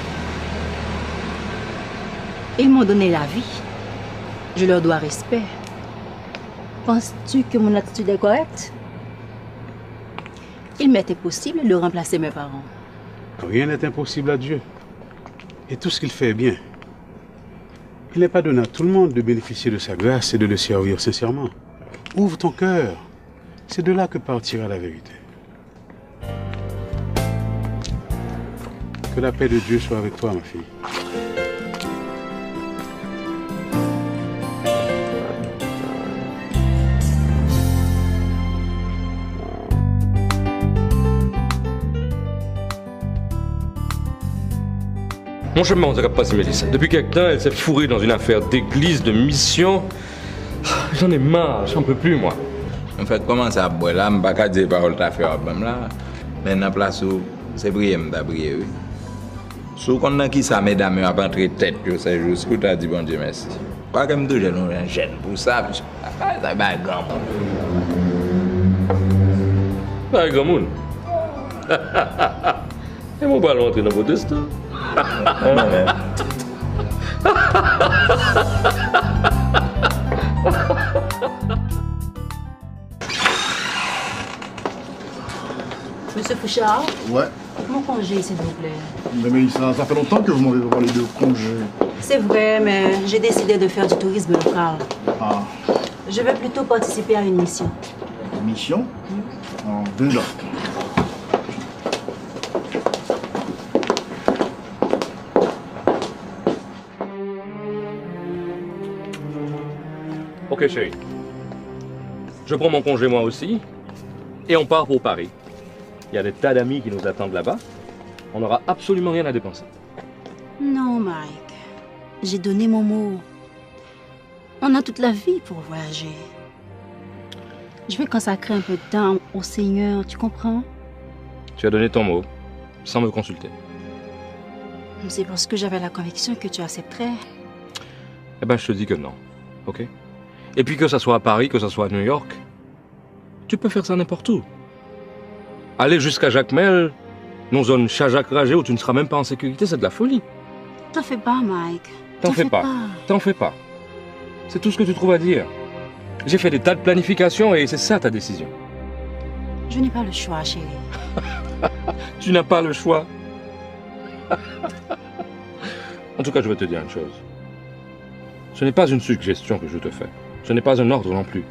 S1: Ils m'ont donné la vie. Je leur dois respect. Penses-tu que mon attitude est correcte? Il m'était possible de remplacer mes parents.
S9: Rien n'est impossible à Dieu. Et tout ce qu'il fait est bien. Il n'est pas donné à tout le monde de bénéficier de sa grâce et de le servir sincèrement. Ouvre ton cœur. C'est de là que partira la vérité. Que la paix de Dieu soit avec toi, ma fille.
S11: Mon chemin, on dirait pas si Mélissa. Depuis quelque temps, elle s'est fourrée dans une affaire d'église, de mission. J'en ai marre, j'en peux plus, moi.
S12: En fait, comment ça boit là, je ne peux pas dire parole ta faire même là. Mais dans la place où c'est prier, je prier, oui. Si on a qui ça, mesdames, à pas entrer tête, c'est juste que tu as dit bon Dieu merci. Pas comme deux jeunes, on gêne pour ça, ça va être grand monde.
S11: Pas grand monde. Et mon ballon entrer dans vos destins.
S1: Monsieur Fouchard?
S7: Ouais.
S1: Mon congé, s'il vous plaît.
S7: Mais ça fait longtemps que vous m'avez parlé de congé.
S1: C'est vrai, mais j'ai décidé de faire du tourisme local.
S7: Ah.
S1: Je vais plutôt participer à une mission.
S7: Une mission? En déjà.
S11: Ok, chérie. Je prends mon congé moi aussi. Et on part pour Paris. Il y a des tas d'amis qui nous attendent là-bas. On n'aura absolument rien à dépenser.
S1: Non, Mike. J'ai donné mon mot. On a toute la vie pour voyager. Je vais consacrer un peu de temps au Seigneur, tu comprends?
S11: Tu as donné ton mot, sans me consulter.
S1: C'est parce que j'avais la conviction que tu accepterais.
S11: Eh ben, je te dis que non, ok? Et puis que ça soit à Paris, que ça soit à New York, tu peux faire ça n'importe où. Aller jusqu'à Jacmel, dans zone Chajak-Ragé où tu ne seras même pas en sécurité, c'est de la folie.
S1: T'en fais pas, Mike.
S11: T'en fais pas. T'en fais pas. C'est tout ce que tu trouves à dire. J'ai fait des tas de planifications et c'est ça ta décision.
S1: Je n'ai pas le choix, chérie.
S11: Tu n'as pas le choix. En tout cas, je vais te dire une chose. Ce n'est pas une suggestion que je te fais. Ce n'est pas un ordre non plus.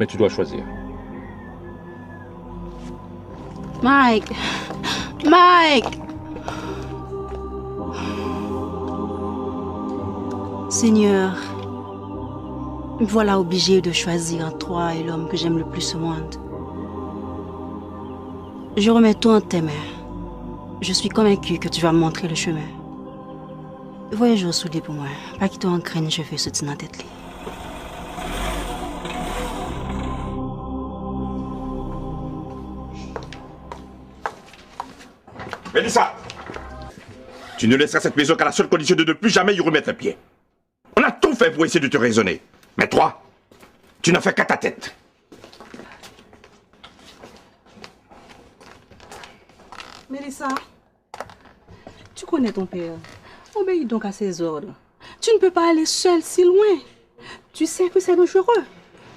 S11: Mais tu dois choisir.
S1: Mike! Mike! Seigneur, me voilà obligé de choisir entre toi et l'homme que j'aime le plus au monde. Je remets tout entre tes mains. Je suis convaincue que tu vas me montrer le chemin. Voyage au soudé pour moi. Pas qu'il t'en craigne, je fais sauter dans la tête.
S4: Mélissa, tu ne laisseras cette maison qu'à la seule condition de ne plus jamais y remettre un pied. On a tout fait fait pour essayer de te raisonner. Mais toi, tu n'as fait qu'à ta tête.
S6: Mélissa, tu connais ton père. Obéis donc à ses ordres. Tu ne peux pas aller seule si loin. Tu sais que c'est dangereux.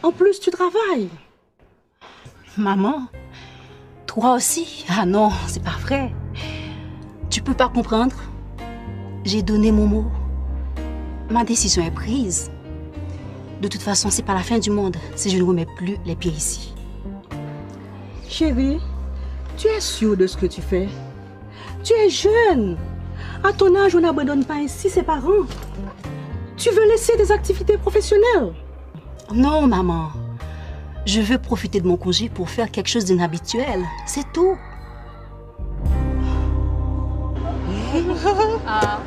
S6: En plus, tu travailles.
S1: Maman, toi aussi? Ah non, c'est pas vrai. Tu peux pas comprendre. J'ai donné mon mot. Ma décision est prise. De toute façon, c'est pas la fin du monde si je ne remets plus les pieds ici.
S6: Chérie, tu es sûre de ce que tu fais? Tu es jeune. À ton âge, on n'abandonne pas ainsi ses parents. Tu veux laisser des activités professionnelles?
S1: Non, maman. Je veux profiter de mon congé pour faire quelque chose d'inhabituel. C'est tout.
S21: Ah,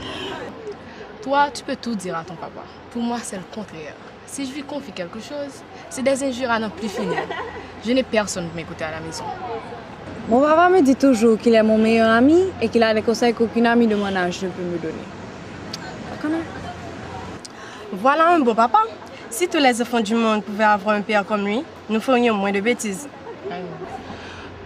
S21: toi, tu peux tout dire à ton papa. Pour moi, c'est le contraire. Si je lui confie quelque chose, c'est des injures à n'en plus finir. Je n'ai personne pour m'écouter à la maison.
S5: Mon papa me dit toujours qu'il est mon meilleur ami et qu'il a des conseils qu'aucune amie de mon âge ne peut me donner.
S8: Voilà un beau papa. Si tous les enfants du monde pouvaient avoir un père comme lui, nous ferions moins de bêtises.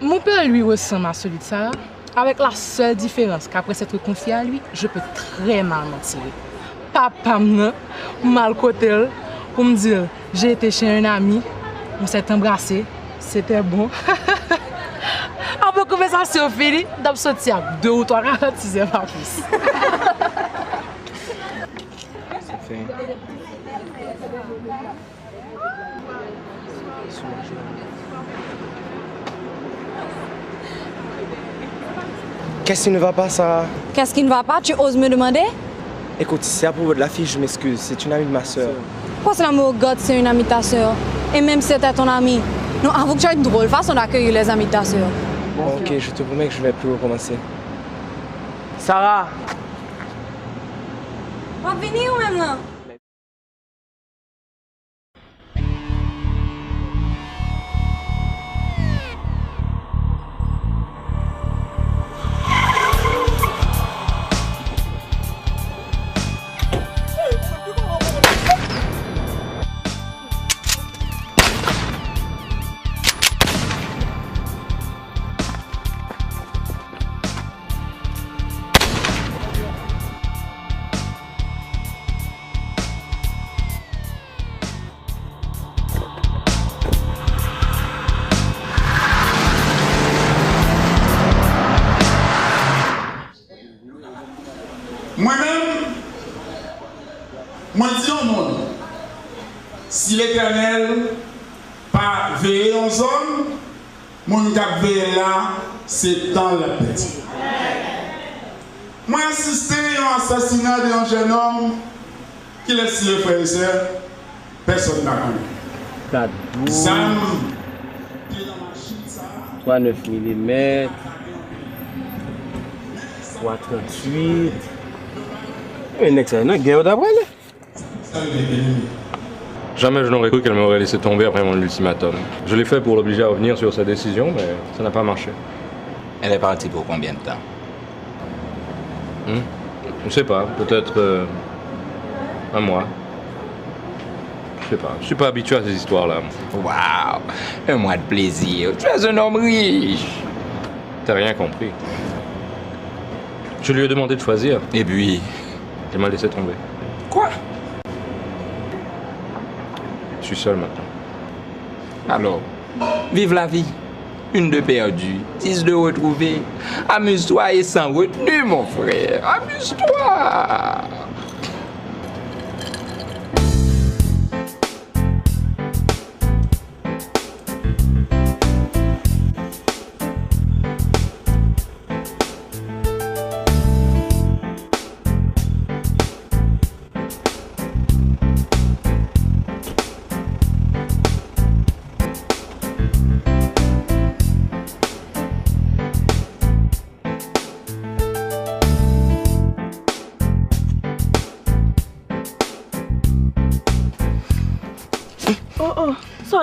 S21: Mon père, lui, ressemble à celui de Sarah, avec la seule différence qu'après s'être confié à lui, je peux très mal m'en tirer. Papa mal côté pour me dire, j'ai été chez un ami, on s'est embrassé, c'était bon. Après conversation finie, d'ab sorti à 2 ou 3 ralentissements pas plus.
S17: C'est fait. Qu'est-ce qui ne va pas, Sarah?
S5: Qu'est-ce qui ne va pas? Tu oses me demander?
S17: Écoute, si c'est à propos de la fille, je m'excuse. C'est une amie de ma soeur.
S5: Pourquoi c'est l'amour God, c'est une amie de ta soeur? Et même si c'était ton ami. Non, avoue que tu as une drôle façon d'accueillir les amis de ta soeur.
S17: Bon, ok, je te promets que je vais plus recommencer. Sarah!
S5: On va venir ou même là?
S13: Moi-même, moi dis au monde, si l'Éternel pas veillé aux hommes, mon cap veillé là, c'est dans la petit. Moi assisté à l'assassinat d'un jeune homme qui laisse le frère et soeur, personne n'a connu. Sam,
S23: 3,9 mm, 3,38. Un excellent guerre d'après.
S11: Jamais je n'aurais cru qu'elle m'aurait laissé tomber après mon ultimatum. Je l'ai fait pour l'obliger à revenir sur sa décision, mais ça n'a pas marché.
S12: Elle est partie pour combien de temps?
S11: Je ne sais pas, peut-être un mois. Je sais pas, je suis pas habitué à ces histoires-là.
S12: Waouh, un mois de plaisir. Tu es un homme riche.
S11: T'as rien compris. Je lui ai demandé de choisir.
S12: Et puis?
S11: Elle m'a laissé tomber.
S12: Quoi?
S11: Je suis seul maintenant.
S12: Alors, vive la vie. Une de perdue, 10 de retrouvée. Amuse-toi et sans retenue, mon frère. Amuse-toi.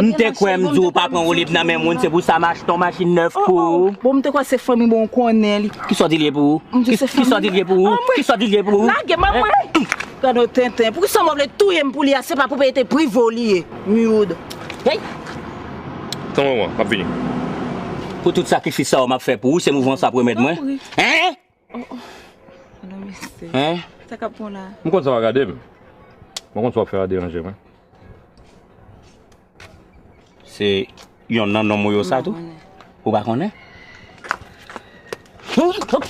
S24: M'te quoi m'dou pas prendre libre dans même monde c'est pour ça marche ton machine neuf pour.
S18: Bon m'te quoi c'est famille bon connaît li.
S24: Qui sont lié pour? Qui sont lié pour? Qui sont lié pour?
S18: Là, maman. Kano Tintin, pour ça m'a voulu tout y pour lui, c'est pas pour payer tes privoliers, mioude.
S24: Hey!
S11: Attends, moi, m'a fini.
S24: Pour tout sacrifice ça, on m'a fait pour vous, c'est mouvement ça pour mettre moi. Hein? Hein?
S11: Je compte ça va regarder. Je compte ça va faire déranger.
S24: C'est. Il y en a un nom ça tout? Vous ne connaissez pas?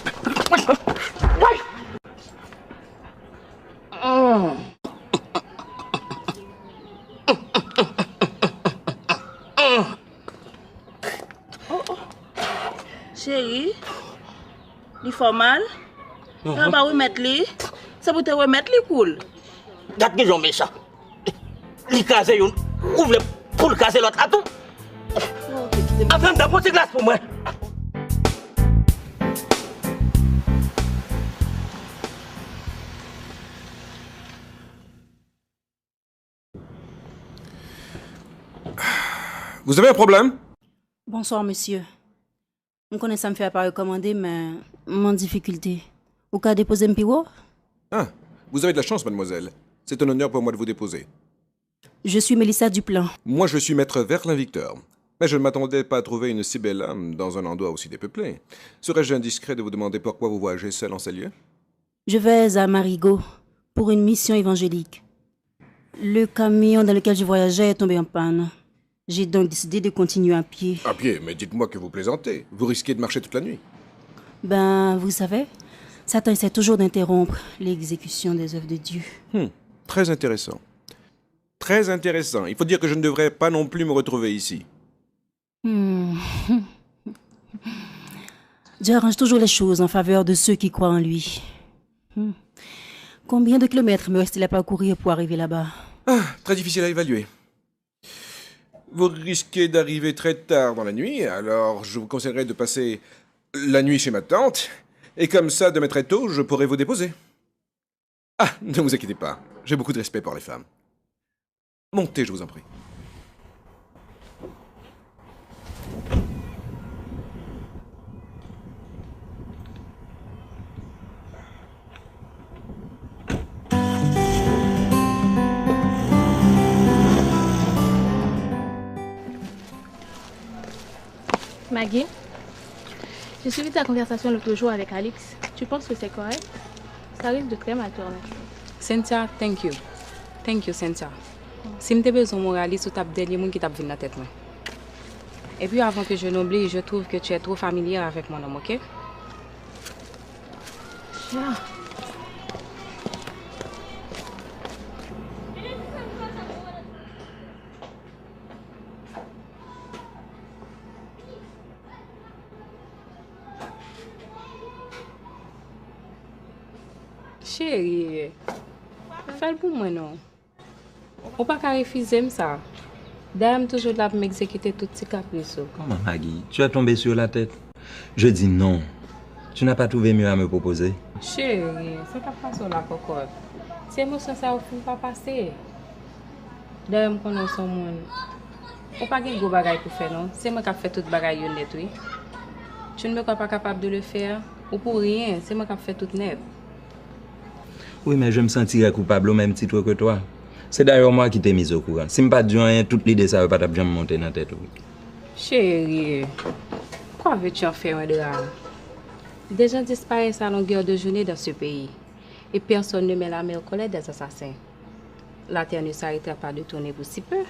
S18: Chérie, il faut mal. Tu vas pas remettre lui. C'est pour te remettre lui cool.
S24: Regarde que j'en mets ça. Il casse une. Ouvre pour le casser l'autre à tout. Enfin, d'apporter glace pour moi.
S2: Vous avez un problème?
S1: Bonsoir, monsieur. Je connais ça me fait pas recommander, mais mon difficulté. Vous pouvez déposer un piro?
S2: Ah, vous avez de la chance, mademoiselle. C'est un honneur pour moi de vous déposer.
S1: Je suis Mélissa Duplan.
S2: Moi, je suis maître Verlin Victor. Mais je ne m'attendais pas à trouver une si belle âme dans un endroit aussi dépeuplé. Serais-je indiscret de vous demander pourquoi vous voyagez seul en ces lieux?
S1: Je vais à Marigot pour une mission évangélique. Le camion dans lequel je voyageais est tombé en panne. J'ai donc décidé de continuer à pied.
S2: À pied? Mais dites-moi que vous plaisantez. Vous risquez de marcher toute la nuit.
S1: Ben, vous savez, Satan essaie toujours d'interrompre l'exécution des œuvres de Dieu.
S2: Très intéressant. Très intéressant. Il faut dire que je ne devrais pas non plus me retrouver ici.
S1: Dieu arrange toujours les choses en faveur de ceux qui croient en lui. Combien de kilomètres me reste-t-il à parcourir pour arriver là-bas?
S2: Très difficile à évaluer. Vous risquez d'arriver très tard dans la nuit, alors je vous conseillerais de passer la nuit chez ma tante, et comme ça, demain très tôt, je pourrai vous déposer. Ah, ne vous inquiétez pas, j'ai beaucoup de respect pour les femmes. Montez, je vous en prie.
S14: Maggie, j'ai suivi ta conversation l'autre jour avec Alix. Tu penses que c'est correct? Ça risque de très mal tourner.
S3: Cynthia, thank you. Thank you, Cynthia. Si je besoin de moraliste, tu as le dernier monde qui t'a venu dans la tête. Et puis avant que je n'oublie, je trouve que tu es trop familier avec mon homme, ok?
S14: Yeah.
S3: Chérie, fais-le pour moi, non? On ne peut pas refuser ça. D'ailleurs, toujours là pour m'exécuter toutes ces caprices.
S12: Comment, Maggie? Tu as tombé sur la tête? Je dis non. Tu n'as pas trouvé mieux à me proposer?
S3: Chérie, c'est pas pas sur la cocotte. C'est émotion ça ne pas passer. D'ailleurs, je connais son monde. On pas de gros bagages pour faire, non? C'est moi qui ai fait tout bagaille net, oui. Tu ne me crois pas capable de le faire? Ou pour rien, c'est moi qui ai fait tout net.
S12: Oui, mais je me sentirais coupable au même titre que toi. C'est d'ailleurs moi qui t'ai mis au courant. Si je ne pas dit rien, toute l'idée, ça ne va pas jamais monter dans la tête. Oui.
S3: Chérie, pourquoi veux-tu en faire un drame? Des gens disparaissent à longueur de journée dans ce pays. Et personne ne met la main au collet des assassins. La terre ne s'arrêtera pas de tourner pour si peu.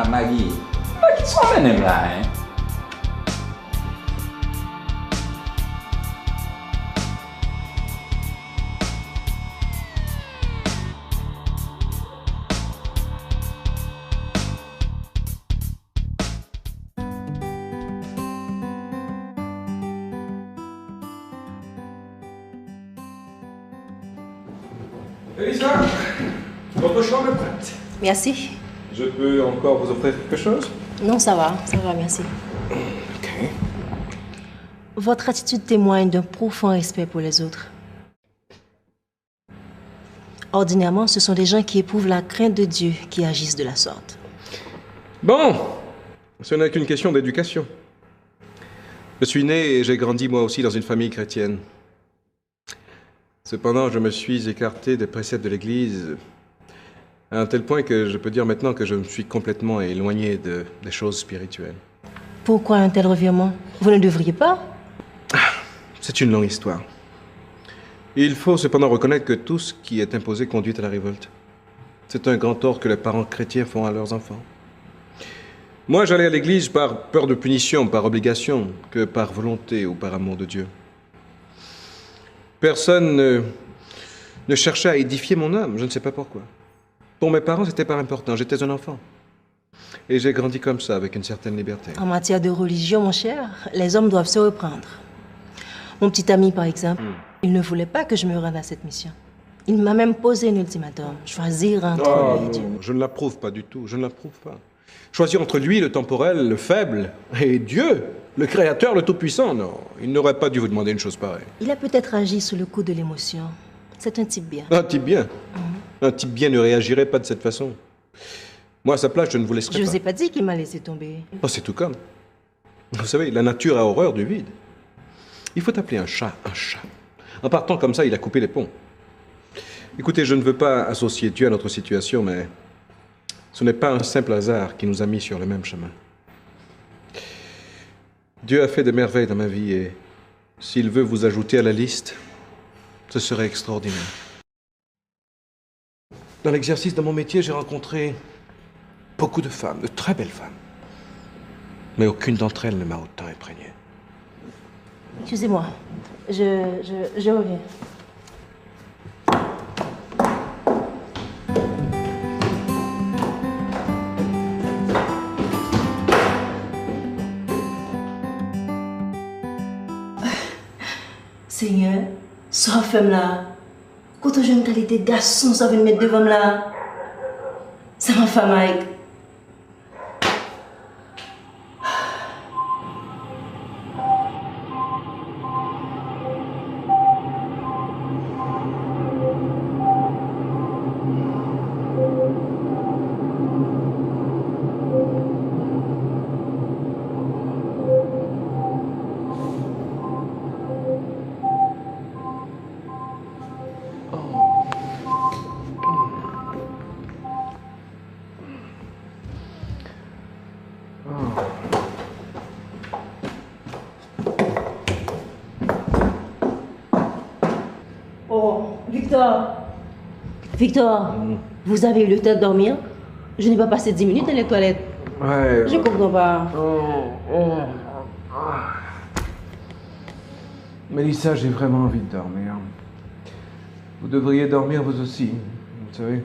S12: Maggie, qui sont même là, hein?
S2: Elisa, votre chambre est prête.
S1: Merci.
S2: Je peux encore vous offrir quelque chose?
S1: Non, ça va, merci.
S2: Ok.
S10: Votre attitude témoigne d'un profond respect pour les autres. Ordinairement, ce sont des gens qui éprouvent la crainte de Dieu qui agissent de la sorte.
S2: Bon, ce n'est qu'une question d'éducation. Je suis né et j'ai grandi moi aussi dans une famille chrétienne. Cependant, je me suis écarté des préceptes de l'Église à un tel point que je peux dire maintenant que je me suis complètement éloigné des choses spirituelles.
S10: Pourquoi un tel revirement? Vous ne devriez pas?
S2: C'est une longue histoire. Il faut cependant reconnaître que tout ce qui est imposé conduit à la révolte. C'est un grand tort que les parents chrétiens font à leurs enfants. Moi, j'allais à l'église par peur de punition, par obligation, que par volonté ou par amour de Dieu. Personne ne cherchait à édifier mon âme, je ne sais pas pourquoi. Pour mes parents, c'était pas important, j'étais un enfant. Et j'ai grandi comme ça, avec une certaine liberté.
S10: En matière de religion, mon cher, les hommes doivent se reprendre. Mon petit ami, par exemple, il ne voulait pas que je me rende à cette mission. Il m'a même posé un ultimatum. Choisir entre lui et Dieu.
S2: Je ne l'approuve pas du tout, je ne l'approuve pas. Choisir entre lui, le temporel, le faible, et Dieu, le Créateur, le Tout-Puissant, non. Il n'aurait pas dû vous demander une chose pareille.
S10: Il a peut-être agi sous le coup de l'émotion. C'est un type bien.
S2: Un type bien. Un type bien ne réagirait pas de cette façon. Moi, à sa place, je ne vous laisserai
S10: Je
S2: pas.
S10: vous ai pas dit qu'il m'a laissé tomber.
S2: Oh, c'est tout comme. Vous savez, la nature a horreur du vide. Il faut appeler un chat un chat. En partant comme ça, il a coupé les ponts. Écoutez, je ne veux pas associer Dieu à notre situation, mais ce n'est pas un simple hasard qui nous a mis sur le même chemin. Dieu a fait des merveilles dans ma vie et s'il veut vous ajouter à la liste, ce serait extraordinaire. Dans l'exercice de mon métier, j'ai rencontré beaucoup de femmes, de très belles femmes. Mais aucune d'entre elles ne m'a autant imprégné.
S10: Excusez-moi, je reviens. Seigneur, ce femme-là, quand je ne qualité garçon, ça vient me mettre devant là. C'est ma femme, Mike. Victor, vous avez eu le temps de dormir? Je n'ai pas passé 10 minutes dans les toilettes.
S2: Ouais.
S10: Je comprends pas.
S2: Mélissa, j'ai vraiment envie de dormir. Vous devriez dormir vous aussi. Vous savez,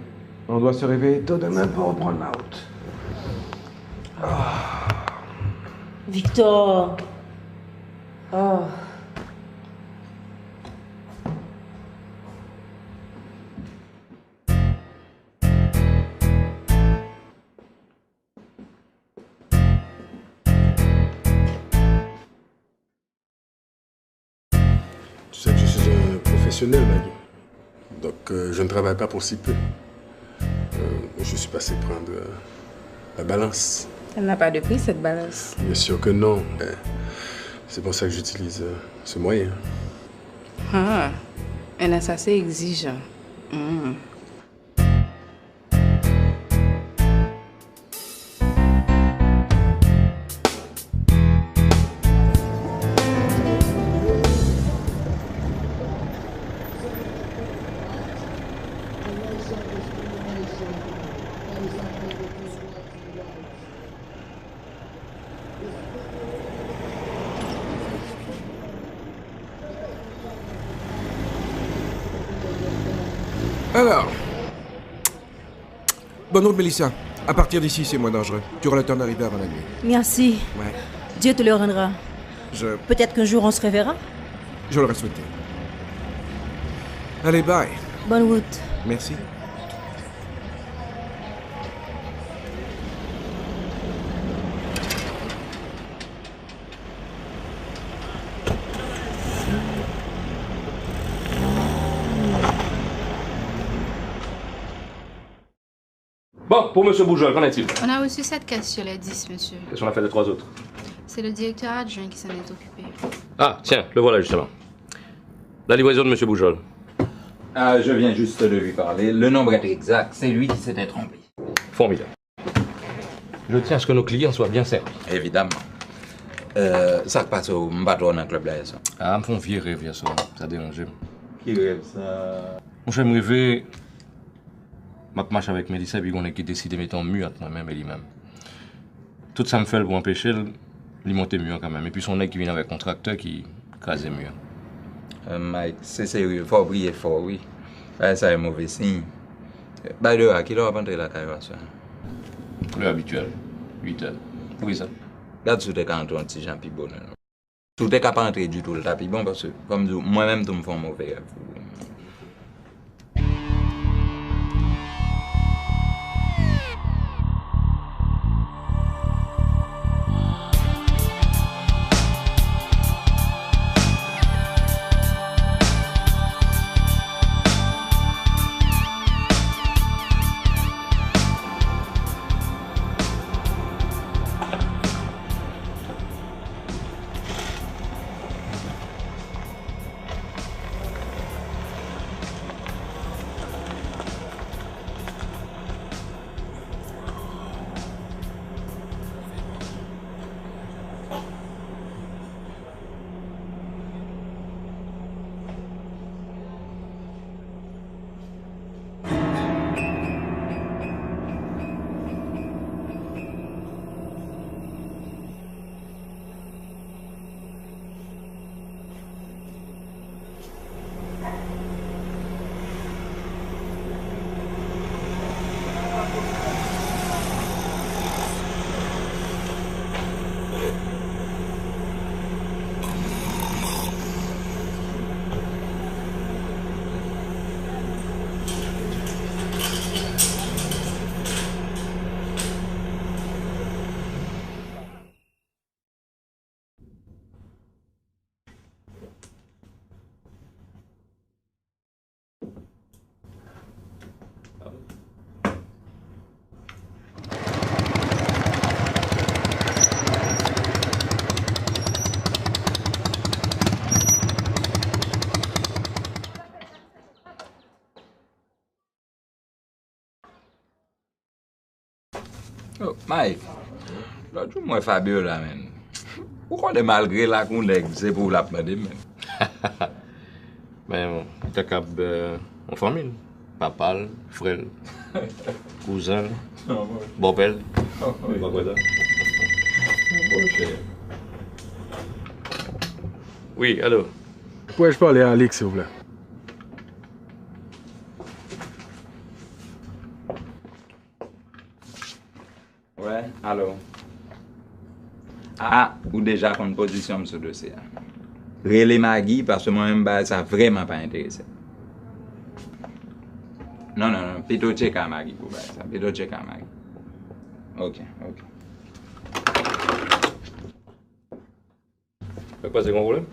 S2: on doit se réveiller tôt demain pour reprendre la route.
S10: Victor. Oh.
S15: Tu sais que je suis un professionnel, Maggie. Donc, je ne travaille pas pour si peu. Je suis passé prendre la balance.
S3: Elle n'a pas de prix, cette balance.
S15: Bien sûr que non. C'est pour ça que j'utilise ce moyen.
S3: Ah, un assassin exigeant.
S2: Alors, bonne route, Mélissa. À partir d'ici, c'est moins dangereux. Tu auras le temps d'arriver avant la nuit.
S10: Merci.
S2: Ouais.
S10: Dieu te le rendra. Peut-être qu'un jour on se reverra.
S2: Je l'aurais souhaité. Allez, bye.
S10: Bonne route.
S2: Merci.
S11: Bon, pour M. Boujol, qu'en est-il?
S16: On a reçu 7 caisses sur les 10, monsieur.
S11: Qu'est-ce qu'on a fait des 3 autres?
S16: C'est le directeur adjoint qui s'en est occupé.
S11: Ah, tiens, le voilà justement. La livraison de M. Boujol.
S12: Ah, je viens juste de lui parler. Le nombre est exact. C'est lui qui s'était trompé.
S11: Formidable. Je tiens à ce que nos clients soient bien servis.
S12: Évidemment. Ça passe au bateau dans le club là, ça.
S11: Ah, me font vieux rêve, ça. Ça dérange.
S12: Qui rêve ça?
S11: Mon cher, me rêver. Ma marche avec Mélissa, puis on a qui décide de mettre en mur entre moi-même et lui-même. Tout ça me fait pour empêcher lui monter mieux quand même. Et puis son nez qui vient avec un contracteur qui crase mieux.
S12: Mike, c'est sérieux. Faut briller fort, oui. Ça c'est un mauvais signe. By the way, à qui l'heure va entrer la carrière?
S11: L'heure habituelle. 8 heures. Oui, ça.
S12: Regarde si tu es quand un petit Jean puis bonheur. Si tu n'es pas entrer du tout le tapis bon, parce que comme moi-même, tu me fais un mauvais rêve. Oh, Mike, là, tu moi Fabio là, man. Pourquoi de malgré la qu'on c'est pour la demander, man?
S11: Mais t'as qu'à en famille. Papa, frère, cousin, beau-père. Oui, allô?
S15: Pourrais-je parler à Alix, s'il vous plaît?
S12: Ouais, allô? Ah, ou déjà qu'on position sur ce dossier. Relais Maggie, parce que moi-même, ça vraiment pas intéressé. Non, plutôt check à Maggie pour ça. Plutôt check à Maggie. Ok.
S11: C'est quoi, c'est qu'on problème?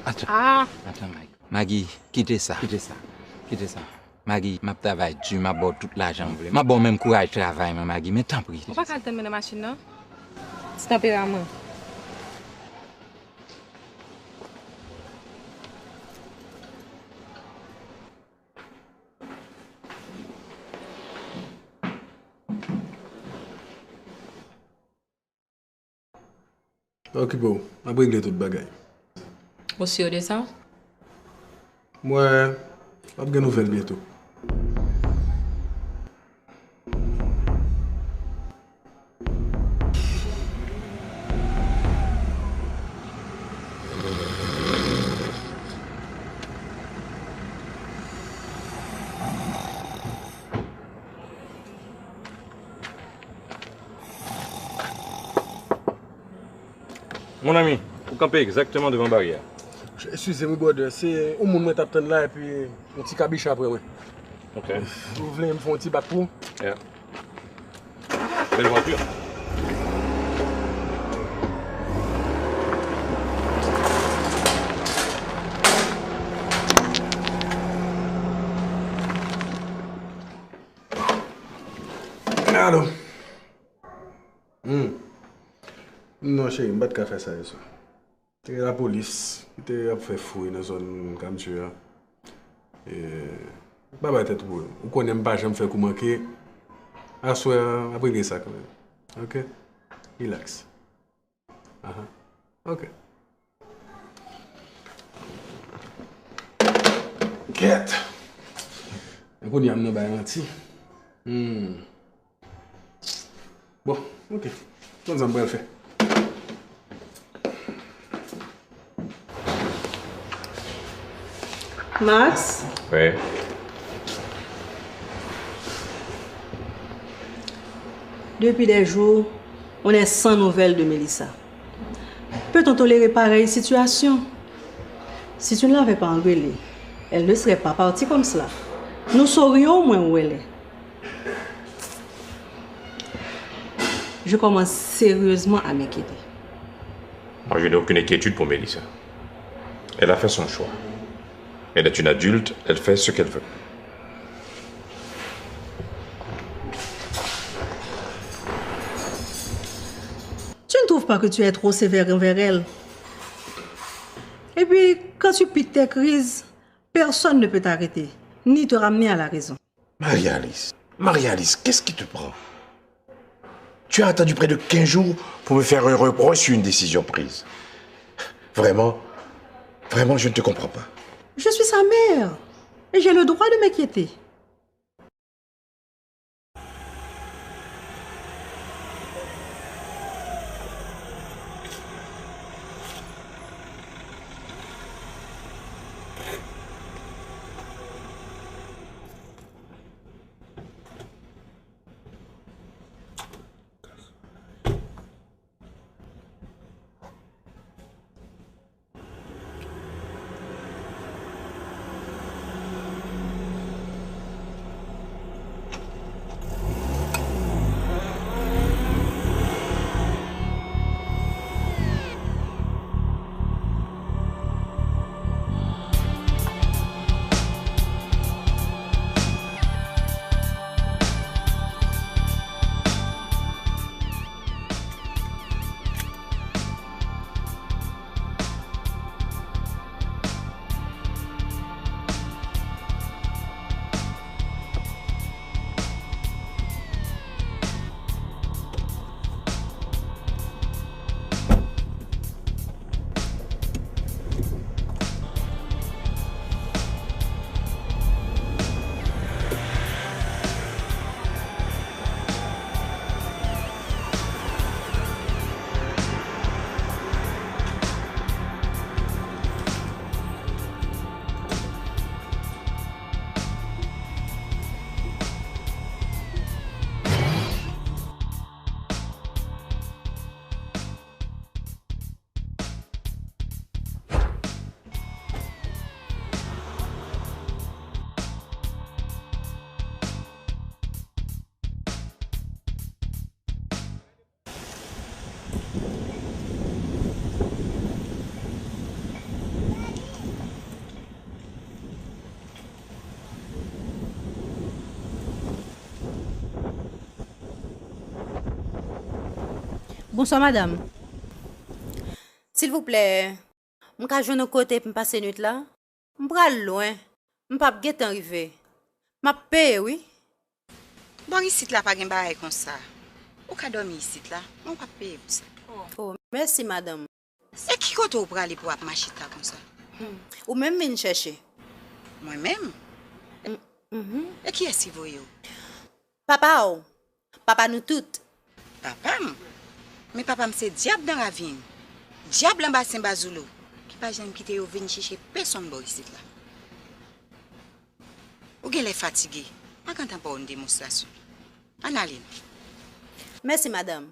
S12: Attends.
S21: Ah.
S12: Attends, Mike. Maggie, quittez ça. Maggie, ma travail dur, ma bonne toute l'argent. Ma bonne même courage de travail, Maggie, mais tant pis.
S21: On va pas terminer la machine, non? C'est un tempérament.
S15: Ok, bon, on va régler tout le bagage.
S21: Vous sûr de ça?
S15: Moi, on va une nouvelle bientôt.
S11: Mon ami, vous campez exactement devant la barrière.
S15: Excusez-moi, brother, c'est au monde qui t'attend là et puis un petit cabiche après, ouais.
S11: Ok.
S15: Vous voulez me faire un petit bac pour?
S11: Yeah. Belle voiture.
S15: Allô? Non, chérie, je ne vais pas faire ça. C'est la police qui a fait fouille dans la zone comme tu as. Et. Pas tête pour vous. Vous connaissez pas, je me fais comment que. À soir, après ça quand même. Ok? Relax. Ok. Get. Et qu'on y a un menti. Bon, ok. On s'en va le faire.
S6: Max?
S11: Oui.
S6: Depuis des jours, on est sans nouvelles de Mélissa. Peut-on tolérer pareille situation? Si tu ne l'avais pas engueulée, elle ne serait pas partie comme cela. Nous saurions au moins où elle est. Je commence sérieusement à m'inquiéter.
S4: Moi, je n'ai aucune inquiétude pour Mélissa. Elle a fait son choix. Elle est une adulte, elle fait ce qu'elle veut.
S6: Tu ne trouves pas que tu es trop sévère envers elle? Et puis, quand tu piques tes crises, personne ne peut t'arrêter, ni te ramener à la raison.
S4: Marie-Alice, qu'est-ce qui te prend? Tu as attendu près de 15 jours pour me faire un reproche sur une décision prise. Vraiment, je ne te comprends pas.
S6: Je suis sa mère et j'ai le droit de m'inquiéter.
S1: Bonsoir, madame. S'il vous plaît, je vais jouer un côté pour passer la nuit là. Je vais loin. Je ne vais pas arriver. Je vais payer, oui.
S9: Bon, ici, là, pas de bail comme ça. Ou ka dormir ici, là, on va payer pour ça.
S1: Oh, merci, madame.
S9: Et qui compte pour aller pour marcher comme ça?
S1: Ou même me chercher.
S9: Moi-même? Et qui est-ce que vous?
S1: Papa, oh. Papa, nous toutes.
S9: Papa? Mais papa, c'est diable dans la vie. Diable en bas, c'est Bazoulo. Qui pas jamais quitter ou venir chercher personne ici, là. Ou qu'elle est fatiguée. On n'entend pas une démonstration. Analine.
S1: Merci, madame.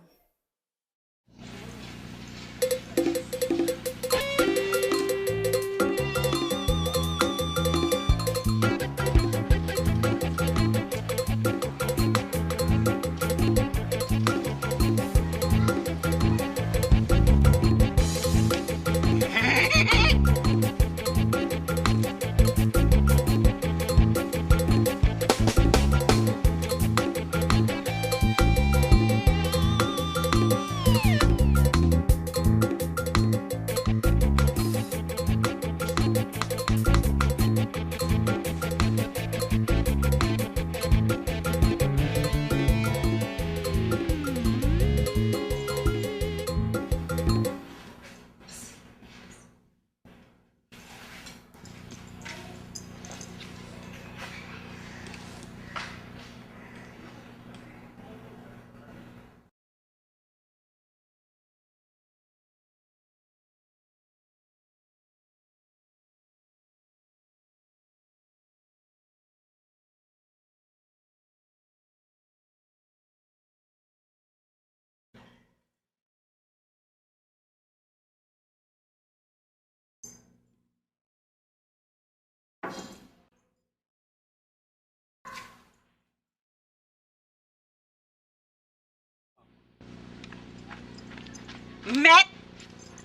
S9: Mais,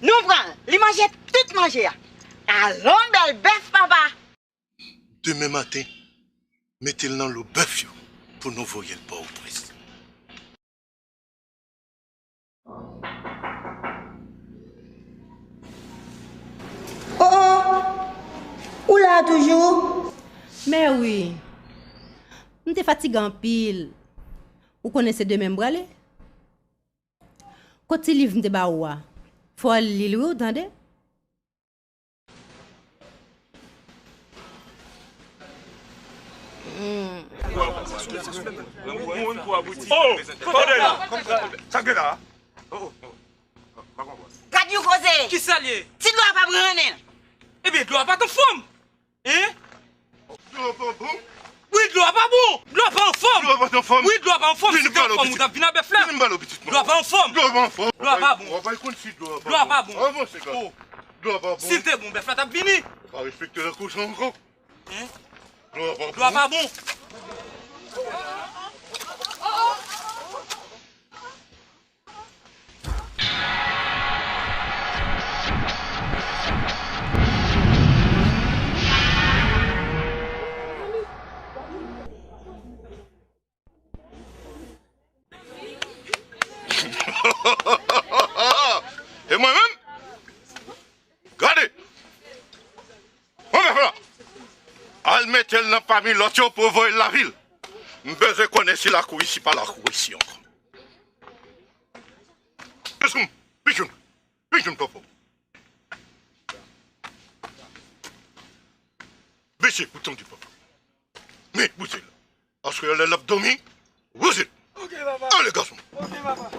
S9: nous prenons, les manger tout manger. Allons, belle bœuf, papa.
S4: Demain matin, mettez-le dans le bœuf pour nous voyer le port au prince.
S9: Ou là toujours?
S10: Mais oui. On te fatigué en pile. Vous connaissez de même bralé? Quand tu livre de baoua, faut lire ou entendez?
S9: Quand you cause?
S24: Qui s'allie?
S9: Tu dois pas prendre.
S24: Eh bien, dois pas te forme. Hein? Oui, dois pas bon. Dois pas en forme.
S4: Dois pas en forme.
S24: Oui, dois pas en forme. Si t'es en forme, ou t'as venu à beffler. Dois pas en forme.
S4: Dois pas en forme.
S24: Dois pas bon.
S4: On va y continuer.
S24: Dois pas bon.
S4: Oh. Dois pas bon.
S24: Si t'es bon, beffler, t'as venu.
S4: Pas respecter la course encore.
S24: Hein?
S4: Dois pas bon.
S24: bon.
S4: Et moi-même, regardez, al mettre dans parmi l'autre pour voir la ville. Je besoin connaître si la cour ici, pas la cour ici encore. Pigeon, papa. Baissez, bouton du papa. Mais, bousez-le. Parce que l'abdomen, bousez.
S24: Ok, papa.
S4: Allez, garçon.
S24: Ok, papa.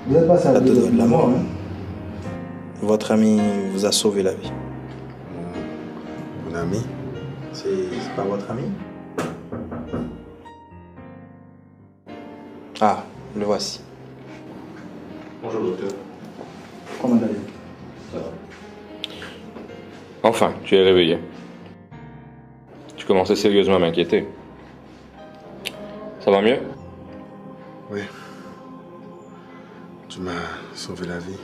S17: Vous êtes passé à deux doigts de la mort, hein? Votre ami vous a sauvé la vie.
S15: Mon ami? C'est pas votre ami?
S17: Ah, le voici.
S11: Bonjour, docteur.
S17: Comment allez-vous?
S11: Ça va. Enfin, tu es réveillé. Tu commençais sérieusement à m'inquiéter. Ça va mieux?
S15: Oui. Tu m'as sauvé la vie.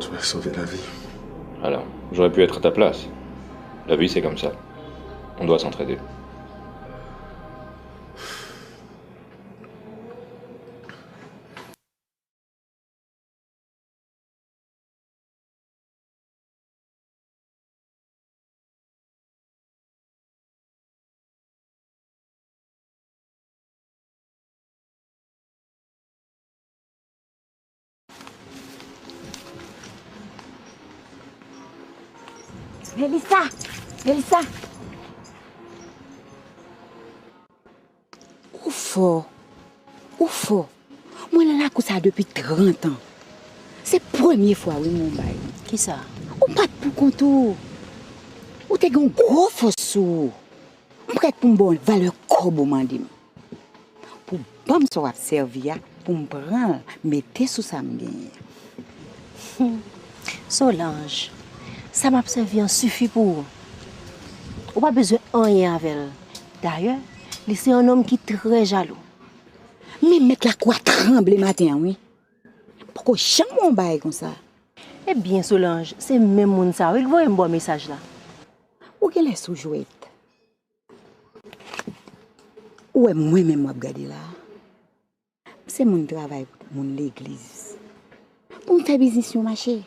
S15: Tu m'as sauvé la vie.
S11: Alors, j'aurais pu être à ta place. La vie, c'est comme ça. On doit s'entraider.
S9: Mélissa. Où faut? Moi, là, comme ça depuis 30 ans. C'est la première fois, oui, mon bail.
S10: Qui ça?
S9: Ou pas pour contour. Ou t'es un gros fossou. Je prête pour une bonne valeur comme au mandim. Pour bon me soit servi, pour me prendre, mettre sous sa main.
S10: Solange, ça m'a servi en suffit pour. On n'a pas besoin de rien avec elle. D'ailleurs, c'est un homme qui est très jaloux.
S9: Mais mettre la quoi tremble matin, oui. Pourquoi jamais on baille comme ça?
S10: Eh bien, Solange, c'est même mon ça. Il voit un bon message là.
S9: Où qu'elle est sous jouette? Où est moi-même, moi, regarder là? C'est mon travail pour l'église. Pour me faire business, marché.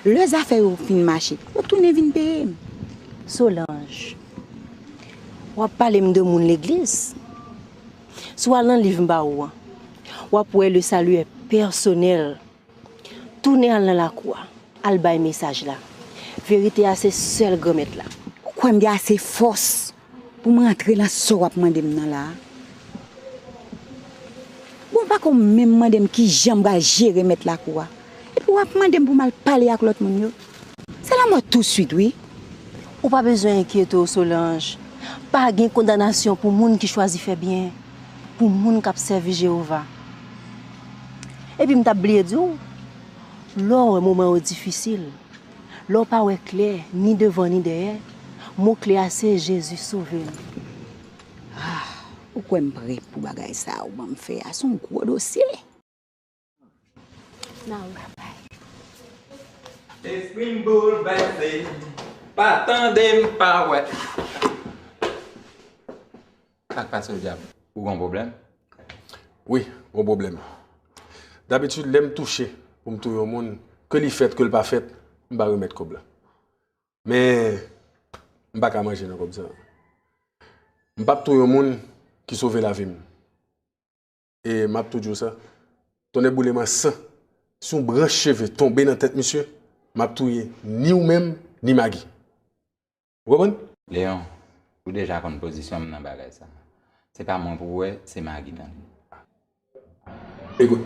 S9: Les affaires au fin marché. Vous tournez vin payer.
S10: Solange, ou parler de mon l'église. Soit dans livre ba ou pour le salut est personnel. Tourner dans la croix, al bay message là. Vérité à c'est seul gomet là.
S9: Pourquoi me assez force pour m'entrer dans ce que je demande là? Bon, pas comme même madame qui j'aime gérer mettre la croix. Et puis, vous demandez pour mal parler avec l'autre monde. C'est la mort tout de suite, oui.
S10: Ou pas besoin d'inquiéter, Solange. Pas de condamnation pour les gens qui choisissent faire bien. Pour les gens qui observent Jéhovah. Et puis, je t'ai dit, lors un moment difficile, lors pas clair, ni devant ni derrière, mon clair c'est Jésus sauvé.
S9: Pourquoi je suis prêt pour bagaille ça ou me faire son gros dossier?
S10: Non.
S12: Esprit bouleversé, pas tandem, pas ouais. Ça passe au diable. Ou un problème?
S15: Oui, gros problème. D'habitude, l'aime toucher pour me toucher au monde. Que les fait, que le pas fait, je vais remettre comme là. Mais, je ne vais pas manger comme ça. Je ne vais pas toucher au monde qui sauve la vie. Et je vais toujours ça. Ton éboulement sang, si un branche cheveux tombe dans la tête, monsieur, je vais toucher ni vous-même, ni Maggie. Vous comprenez?
S12: Léon, vous déjà en position dans le bagage ça. C'est pas moi pour vous, c'est Maggie dans
S15: Écoute,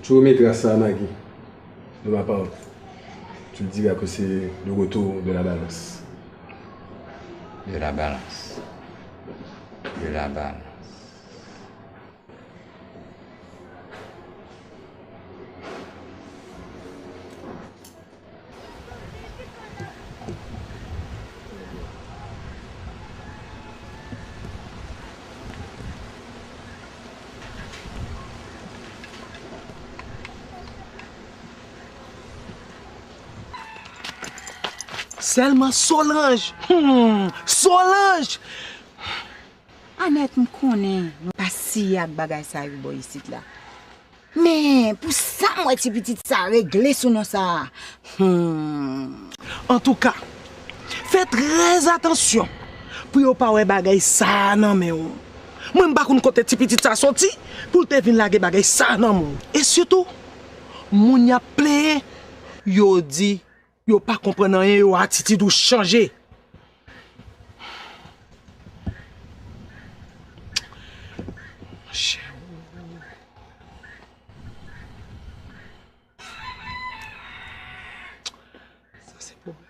S15: tu remettras ça à Maggie, de ma part. Tu lui diras que c'est le retour de la balance.
S12: De la balance. De la balance.
S18: Seulement Solange. Solange.
S9: Annette me connaît, nous pas si avec bagay ça boy ici là. Mais pour ça moi ti petite ça régler sous nous ça.
S18: En tout cas, faites très attention pour yo pas ouais bagay ça non mais ou. Moi pas konn côté ti petite ça sorti pour te vinn laguer bagay ça non mon. Et surtout, moun y a plein yo dit yo pas comprendre rien yo attitude ou changer. Ça c'est problème.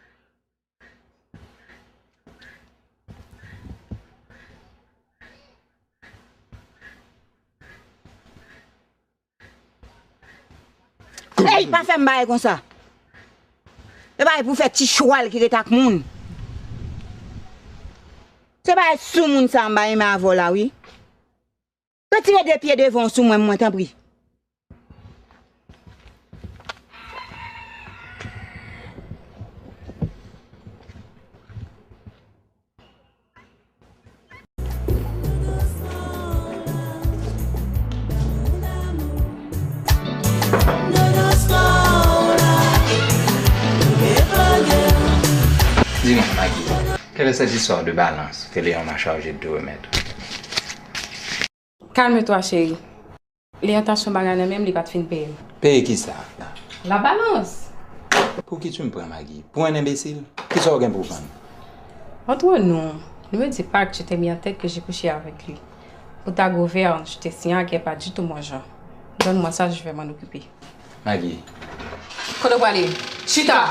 S9: Hey, pas faire m'baye comme ça. C'est pas pour faire petit choual qui est avec moun. C'est pas sous moun ça m'baye mais avant là oui. Quand tu es des pieds devant sous moi t'en prie.
S12: Dis-moi, Maggie, quelle est cette histoire de balance que Léon m'a chargé de te remettre?
S3: Calme-toi, chérie. Les intentions baganes même, les pas de fin payer.
S12: Payer qui ça?
S3: La balance.
S12: Pour qui tu me prends, Maggie? Pour un imbécile? Qui ça pour prendre?
S3: Entre nous, ne me dis pas que tu t'es mis en tête que j'ai couché avec lui. Pour ta gouverne, je t'ai signé qu'il n'est pas du tout mon genre. Donne-moi ça, je vais m'en occuper.
S12: Maggie.
S3: Quand on va aller? Chita!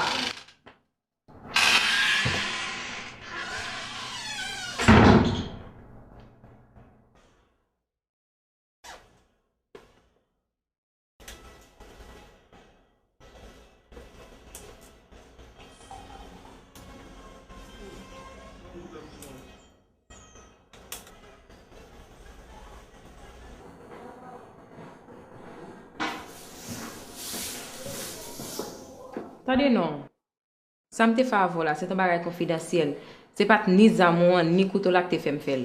S3: Attendez, non. Ça me fait favor là, c'est un bagage confidentiel. C'est pas ni zamour, ni couteau là que tu fais me faire.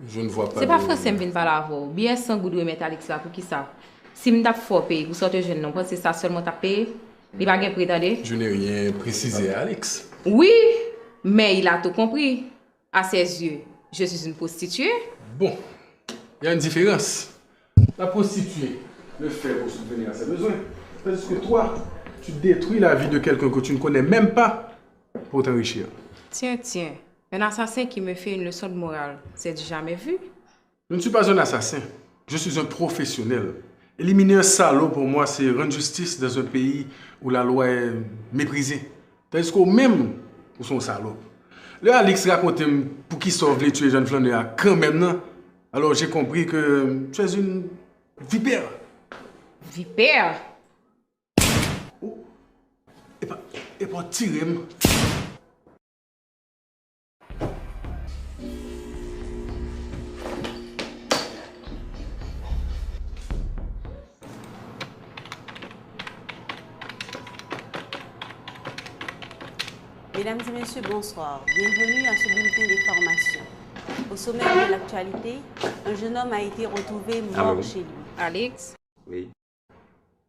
S15: Je ne vois pas.
S3: C'est pas français me vient parler avec vous. Bien sans goût de mettre Alex là pour qui ça? Si je fort payer pour sortir jeune, non, c'est ça seulement t'as payé. Il va pas prétendre.
S15: Je n'ai rien précisé, Alex.
S3: Oui, mais il a tout compris. À ses yeux, je suis une prostituée.
S15: Bon, il y a une différence. La prostituée le fait pour subvenir à ses besoins. Parce que toi, tu détruis la vie de quelqu'un que tu ne connais même pas pour t'enrichir.
S3: Tiens, un assassin qui me fait une leçon de morale, c'est du jamais vu.
S15: Je ne suis pas un assassin, je suis un professionnel. Éliminer un salaud pour moi, c'est rendre justice dans un pays où la loi est méprisée. Tandis qu'au même pour son salaud. Le Alex raconte pour qui sauve les tuer jeunes flaneurs quand même, non? Alors j'ai compris que tu es une vipère.
S3: Vipère?
S15: Oh. Et pas tirer.
S1: Mesdames et messieurs, bonsoir. Bienvenue à ce bulletin d'information. Au sommaire de l'actualité, un jeune homme a été retrouvé mort chez lui.
S3: Alex?
S12: Oui.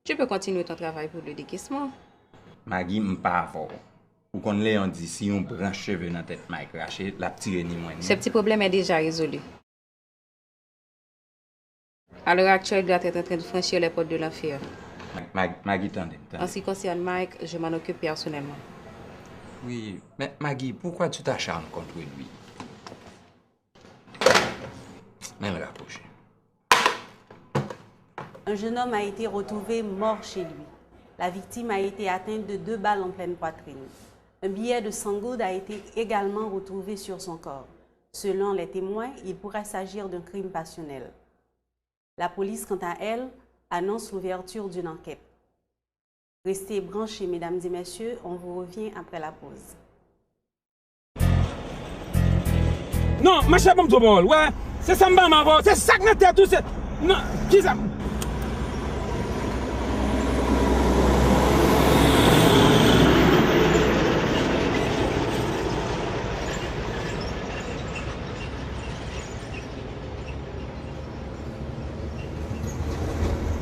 S3: Tu peux continuer ton travail pour le décaissement.
S12: Maggie m'pas fort. Pour qu'on l'ait dit, si on branche cheveux dans la tête, Mike craché, la petite ni moins.
S3: Ce petit problème est déjà résolu. À l'heure actuelle, il doit être en train de franchir les portes de l'enfer.
S12: Maggie, tendez.
S3: En ce qui concerne Mike, je m'en occupe personnellement.
S12: Oui, mais Maggie, pourquoi tu t'acharnes contre lui? Même rapproché.
S1: Un jeune homme a été retrouvé mort chez lui. La victime a été atteinte de 2 balles en pleine poitrine. Un billet de 100 goudes a été également retrouvé sur son corps. Selon les témoins, il pourrait s'agir d'un crime passionnel. La police, quant à elle, annonce l'ouverture d'une enquête. Restez branchés, mesdames et messieurs, on vous revient après la pause.
S11: Non, ma chère, bon, ouais, c'est ça, maman, c'est ça que nous avons tous. Non, qui ça?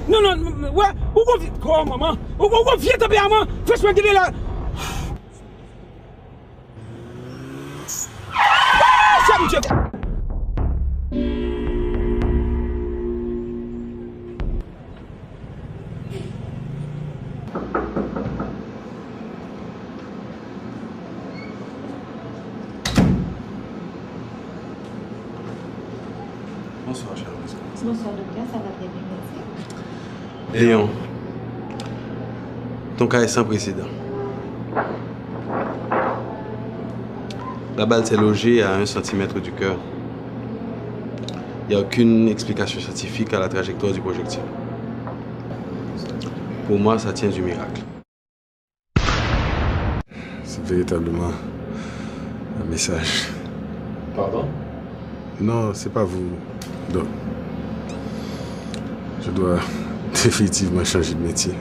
S11: Non, ouais, où qu'on vient, quoi, maman? Où qu'on vient, t'as bien, maman? Fais-moi guider là. Ça me tue.
S15: Bonsoir, cher.
S16: Bonsoir, docteur, ça va très bien, merci.
S15: Léon, ton cas est sans précédent. La balle s'est logée à 1 cm du cœur. Il n'y a aucune explication scientifique à la trajectoire du projectile. Pour moi, ça tient du miracle. C'est véritablement un message.
S4: Pardon?
S15: Non, c'est pas vous, Doc. Je dois définitivement changer de métier.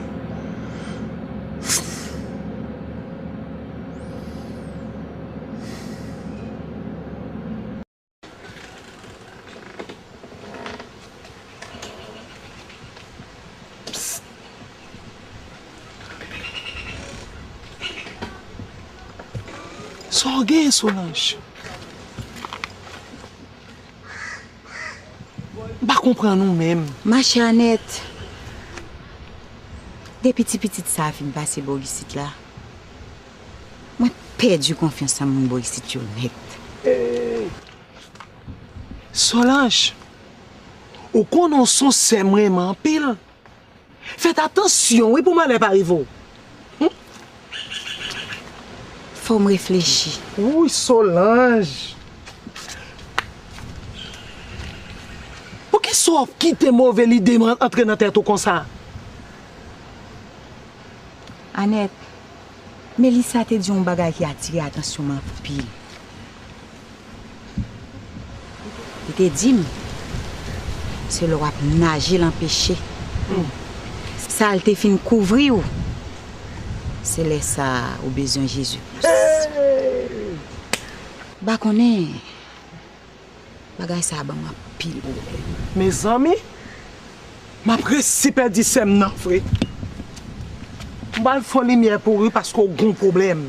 S18: Sorguez, Solange. Pas comprendre nous-mêmes.
S9: Ma chanette. Des petits ça fin passer Borisite là. Moi perdu confiance en mon Borisite net.
S18: Solange. Ou qu'on en son c'est vraiment pile. Faites attention, oui, pour moi n'est pas arrivé.
S9: Faut me réfléchir.
S18: Oui, Solange. Pour qui soit quitter mauvais l'idée entrer dans tête comme ça?
S9: Annette, Mélissa te dit un bagage qui a attiré attention ma pile. Il te dit, c'est le rap nager l'empêcher. Ça te fin couvrir ou? C'est là ça au besoin de Jésus. Bah connaît. Bagay ça ba ma pile.
S18: Mes amis, Ma principale dit c'est non, frère. On va faire lumière pour eux parce qu'on a un gros problème.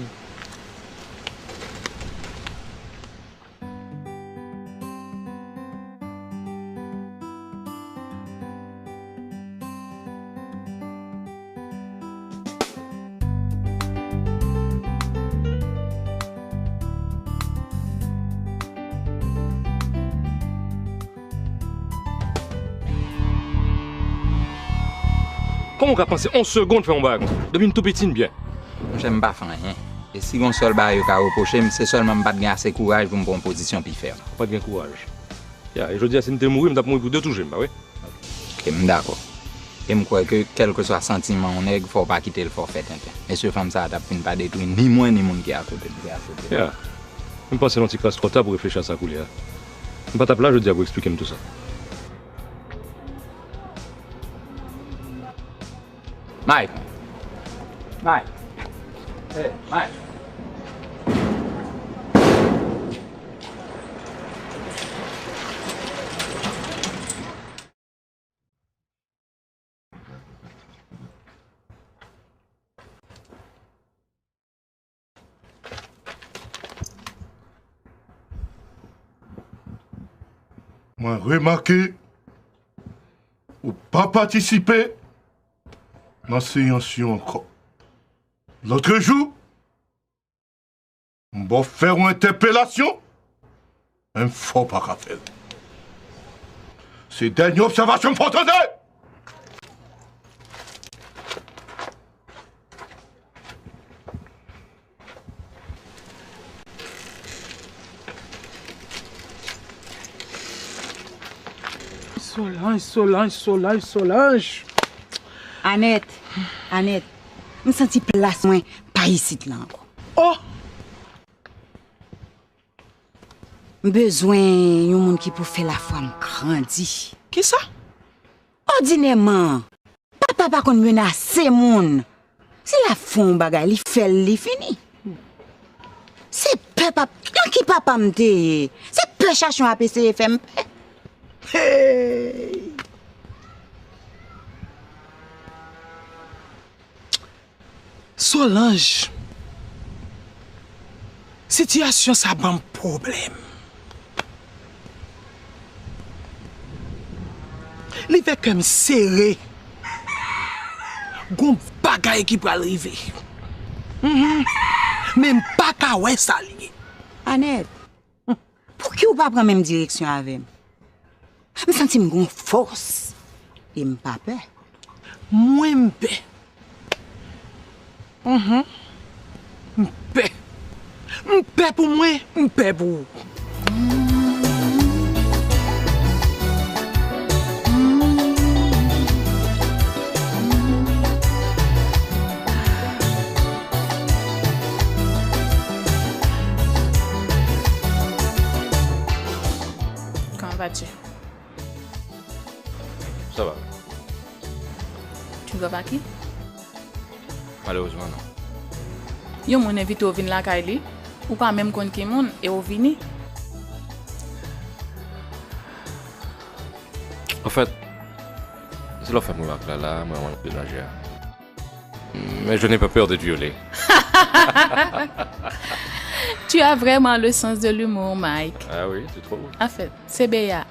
S11: Comment on va penser 11 secondes faire un bague? Depuis une tout petite bien.
S12: J'aime pas faire rien. Et si on seul bague à reprocher, c'est seulement pas de gagner assez courage pour me prendre une position plus ferme.
S11: Pas de courage. Et je dis, si je mourir, je vais mourir pour deux toujours, bah oui.
S12: Ok, d'accord. Et je crois que quel que soit le sentiment, on ne faut pas quitter le forfait. Et ce femme ça n'a pas détruire ni moi ni mon qui est à côté de
S11: Yeah. Je pense que c'est un petit trop tard pour réfléchir à ça, couler. Je ne pas là, je dis à vous expliquer tout ça.
S12: Mike. Mike. Hey, Mike.
S7: Moi, remarqué, ou pas participer dans la séance encore. L'autre jour, on va faire une interpellation, un faux pas qu'à faire. C'est dernière observation pour entendre.
S18: Solange.
S9: Annette, je sens place moins pas ici là encore.
S18: Oh!
S9: Besoin d'un monde qui peut faire la femme grandir.
S18: Qui ça?
S9: Ordinairement, papa pas qu'on menace monde. Si la femme bagay li fait li fini. C'est papa qui papa m'te. C'est peu chachon à PCFM.
S18: Hey! Solange, situation ça a un problème. Li fait comme serré. Gon bagay qui peut arriver. Même pas qu'à ouais ça li.
S9: Annette, pour qui ou pas prendre même direction avec? Je sens que j'ai force. Et je n'ai pas peur.
S18: Moi, je paix. Paix. Paix pour moi, paix pour vous.
S14: Comment vas-tu?
S11: Ça va.
S14: Tu vas pas qui?
S11: Malheureusement, non.
S14: Yo mon invité au vin la Kylie ou pas même kon ki moun et au vini?
S11: En fait, c'est la femme là, moi, je suis mais je n'ai pas peur d'être violé.
S14: Tu as vraiment le sens de l'humour, Mike.
S11: Ah oui, tu trouves?
S14: En fait, c'est Béa,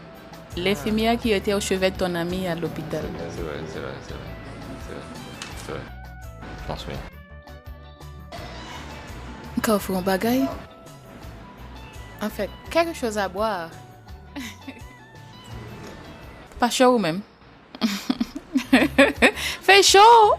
S14: l'infirmière qui était au chevet de ton ami à l'hôpital.
S11: C'est vrai. Je pense, oui.
S14: Quand faut un bagaille? En fait, quelque chose à boire. Pas chaud ou même? Fait chaud!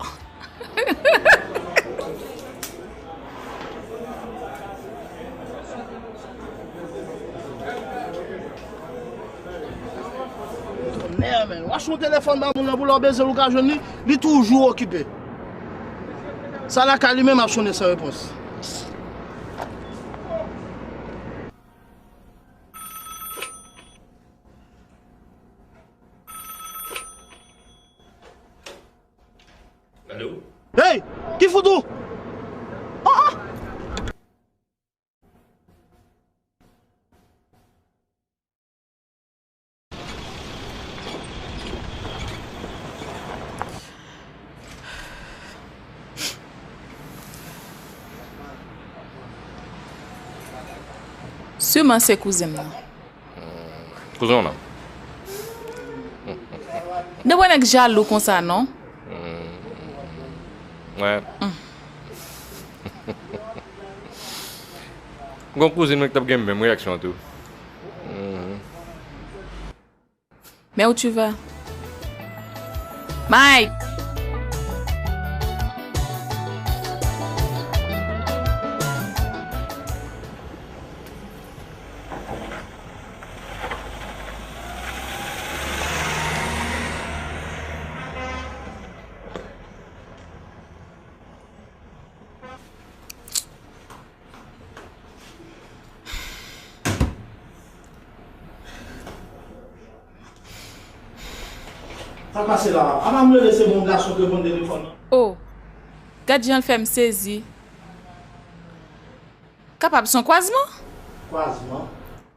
S23: Merde, watch mon téléphone dans mon boulot baiser l'occasion, il est toujours occupé. Ça la cali même a sonné sans réponse.
S11: Allô?
S23: Hey, qui fout tout?
S21: Sûrement c'est cousin.
S11: Cousin là.
S21: Ne vous êtes jaloux comme ça, non?
S11: Ouais. Mon cousin qui a la même réaction à tout.
S21: Mais où tu vas? Mike!
S23: Ça passe là. Avant de me laisser mon garçon que mon téléphone.
S21: Oh, gardien fait me saisir. Capable son croisement?
S23: Croisement?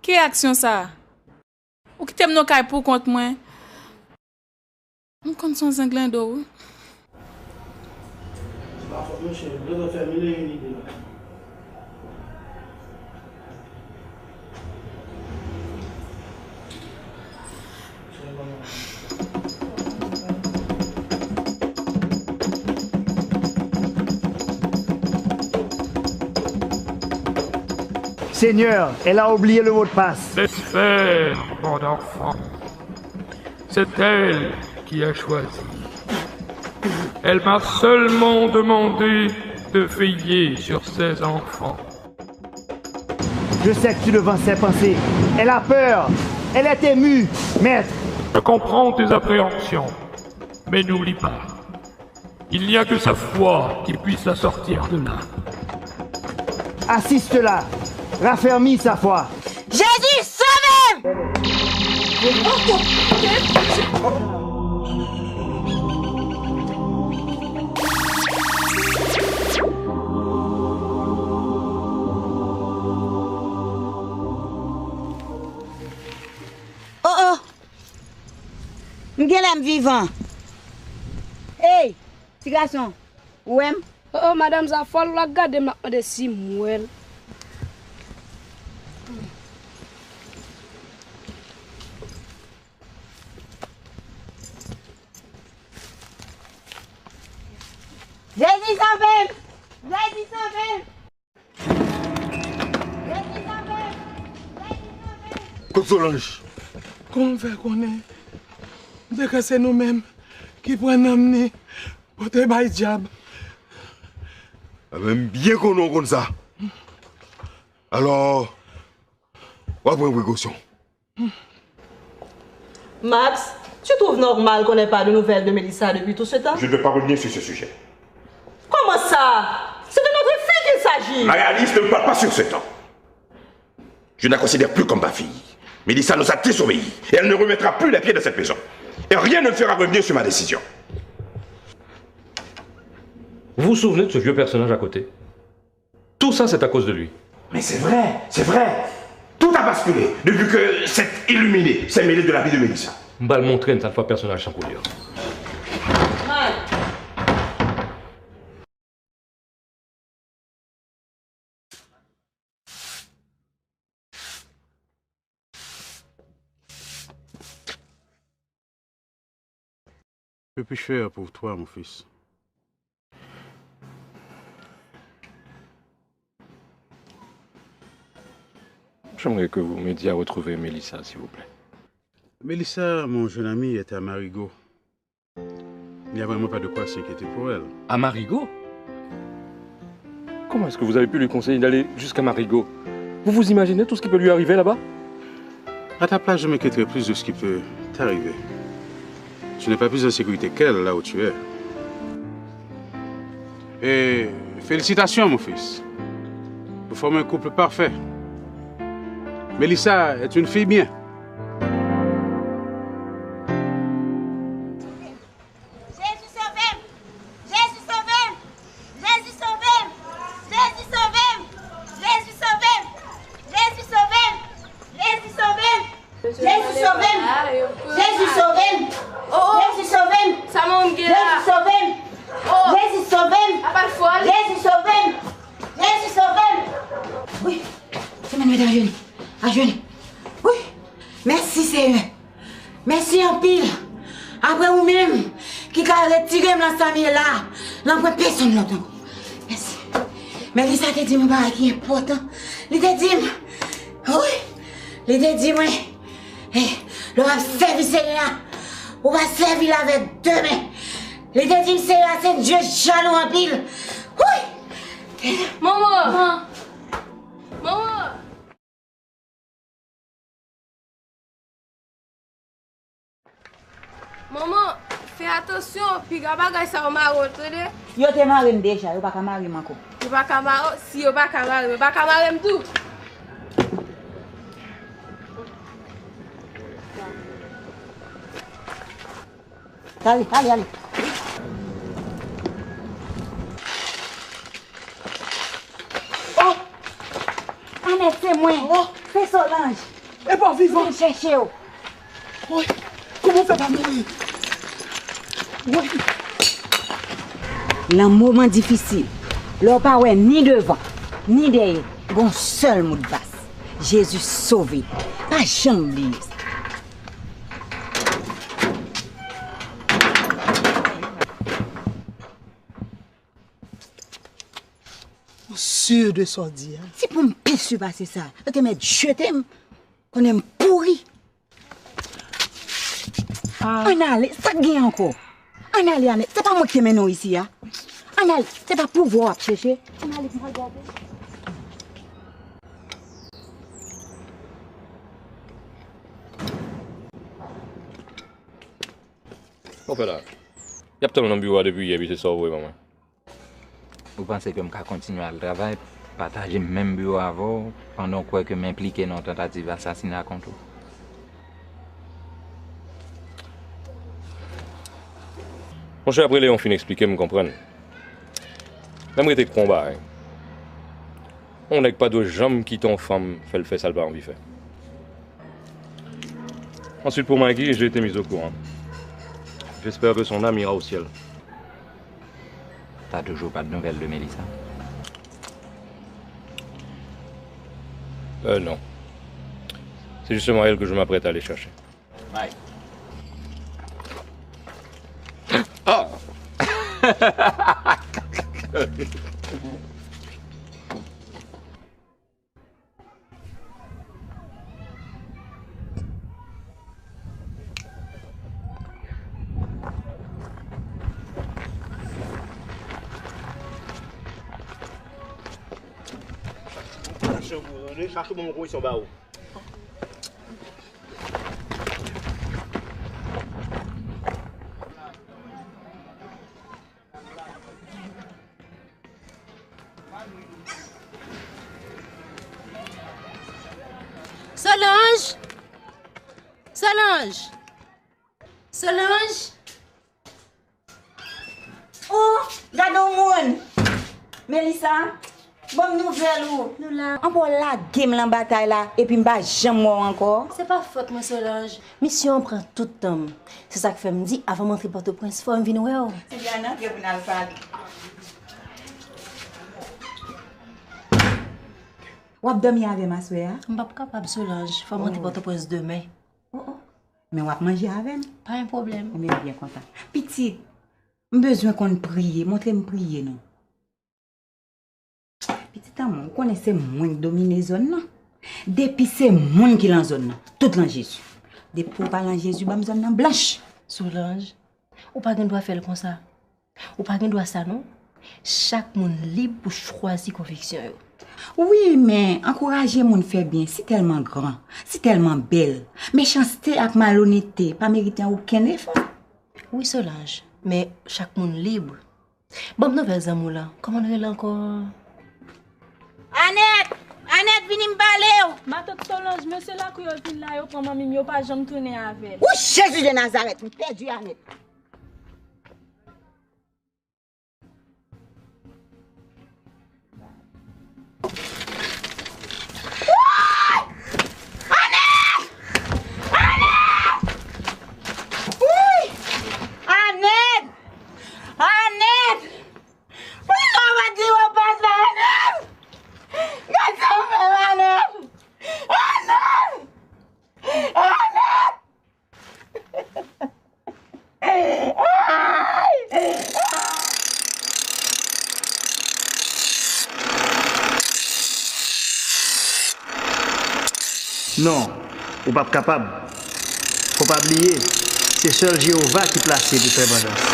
S21: Quelle action ça? Ou qui t'aime nos cailles pour contre moi? On compte son zanglan d'eau.
S23: Monsieur, je dois faire mille et une idées.
S8: Seigneur, elle a oublié le mot de passe.
S19: Laisse faire, mon enfant. C'est elle qui a choisi. Elle m'a seulement demandé de veiller sur ses enfants.
S8: Je sais que tu devant ses pensées. Elle a peur. Elle est émue, maître.
S19: Je comprends tes appréhensions, mais n'oublie pas, il n'y a que sa foi qui puisse la sortir de là.
S8: Assiste-la. Raffermis sa foi.
S9: Jésus, sauve-moi! Oh! M'gèlem vivant. Hey, petit garçon. Ouem?
S20: Oh, madame, ça faut la garder maintenant de si mouel.
S9: Jésus sauve! Jésus sauve! Jésus sauve!
S18: Solange, comment faire qu'on est? Dès que c'est nous-mêmes qui prenons amener pour te bailler diable.
S4: Même bien qu'on a comme ça. Alors, on va prendre précaution.
S6: Max, tu trouves normal qu'on n'ait pas de nouvelles de Mélissa depuis tout ce temps?
S4: Je ne vais pas revenir sur ce sujet.
S6: Comment ça? C'est de notre fille qu'il s'agit.
S4: Marie-Alice ne me parle pas sur ce temps. Je ne la considère plus comme ma fille. Mélissa nous a désobéi et elle ne remettra plus les pieds dans cette maison. Et rien ne me fera revenir sur ma décision.
S11: Vous vous souvenez de ce vieux personnage à côté? Tout ça, c'est à cause de lui.
S4: Mais c'est vrai, c'est vrai. Tout a basculé depuis que cet illuminé s'est mêlé de la vie de Mélissa.
S11: On va le montrer une fois personnage sans couleur.
S15: Que puis-je faire pour toi, mon fils?
S11: J'aimerais que vous m'aidiez à retrouver Mélissa, s'il vous plaît.
S15: Mélissa, mon jeune ami, était à Marigot. Il n'y a vraiment pas de quoi s'inquiéter pour elle.
S11: À Marigot? Comment est-ce que vous avez pu lui conseiller d'aller jusqu'à Marigot? Vous vous imaginez tout ce qui peut lui arriver là-bas?
S15: À ta place, je m'inquiéterais plus de ce qui peut t'arriver. Tu n'es pas plus en sécurité qu'elle, là où tu es. Et félicitations, mon fils. Vous formez un couple parfait. Mélissa est une fille bien.
S9: Jésus sauve! Jésus sauve! Jésus sauve! Jésus sauve! Jésus sauve! Jésus sauve! Jésus sauve! Jésus sauve! Jésus sauve! Jésus sauve!
S20: Ça m'a
S9: Jésus sauve! Jésus sauve!
S20: À pas de
S9: Jésus sauve! Jésus sauve! Oui, c'est Manuel Darioni. À genoux. Oui. Merci, Seigneur. Merci en pile. Après vous-même, qui a retiré dans sa vie là, l'envoie personne l'autre. Merci. Mais Lisa te dit que qui est important. Il te dit, oui, il te dit, oui. Le va servir Seigneur. On va servir avec deux mains. Il te dit, Seigneur, c'est Dieu jaloux en pile. Oui.
S14: Maman. Maman. Maman, fais attention, puis bagay ça on m'a retrouvé.
S9: Yo te marre déjà, yo pas ka marre encore.
S14: Yo pas ka marre, si yo pas ka marre tout.
S9: Allez, allez, allez. Oh! Annette, c'est moi. Oh! Fais Solange.
S18: Et pas vivant.
S9: Je chercher.
S18: Oui. Comment fait pas mourir?
S9: Oui. Dans un moment difficile, leur pas ouais ni devant, ni derrière, bon seul mot de basse. Jésus sauvé. Pas jamais oublier ça.
S18: Sûr de son dire.
S9: C'est pour me pisser passer ça. Je te mets jeté, qu'on aime pourri. En allez, ça gagne encore. En allez, c'est pas moi qui mène ici. En allez, c'est pas pour voir chercher. En allez, regarder.
S11: On fait là. Il y a peut-être un bureau depuis hier, c'est ça, oui, maman.
S12: Vous pensez que je vais continuer à travailler, partager le même bureau avant, pendant quoi que m'impliquer dans une tentative d'assassinat contre vous?
S11: Mon cher, après Léon fin expliquer, me comprendre. Même si tu combat, hein. On n'est pas de jambes qui ton femme fait le fait ça pas envie fait. Ensuite pour Maggie, j'ai été mis au courant. J'espère que son âme ira au ciel.
S12: T'as toujours pas de nouvelles de Mélissa?
S11: Non. C'est justement elle que je m'apprête à aller chercher.
S12: Ouais.
S11: Ah!
S23: Cherchez mon gros, ils sont bas haut.
S10: Solange! Solange! Solange!
S9: Oh, regarde au monde. Mélissa, bonne nouvelle ou?
S10: Nous là.
S9: On va la game la bataille là et puis m'ba jamais mort encore.
S10: C'est pas faute moi Solange. Mission prend tout le temps. C'est ça que fait me dire avant d'entrer Port-au-Prince, faut me venir ouais.
S9: C'est bien non que vous n'avez pas. Ou ap dormi avec ma soeur?
S10: Je ne suis pas capable Solange, faut monter Port-au-Prince demain.
S9: Mais on va manger avec?
S10: Pas un problème.
S9: Mais bien content. Petit, j'ai besoin qu'on prie, montrez-moi prier non. Petit amour, vous connaissez moins qui domine la zone non? Depuis c'est moins qui dans zone non, tout dans Jésus. Depuis pour parler en Jésus, bah zone nan blanche.
S10: Solange, ou pas qu'on doit faire comme ça. Ou pas qu'on doit ça non? Chaque monde libre pour choisir conviction.
S9: Oui, mais encourager moun fait bien, c'est tellement grand, c'est tellement belle. Méchanceté avec malhonnêteté, pas mériter aucun effort.
S10: Oui, Solange, mais chaque monde libre. Bon, nouvelle amour là, comment on est encore?
S9: Annette! Annette, vini m'parler!
S14: Ma tante Solange, monsieur là qui est là, yo prend mamie, yo pas jamais tourner avec.
S9: Ou Jésus de Nazareth, m'ai perdu Annette. Annette!
S8: Non, ou pas capable. Faut pas oublier, c'est seul Jéhovah qui placé pour faire vengeance.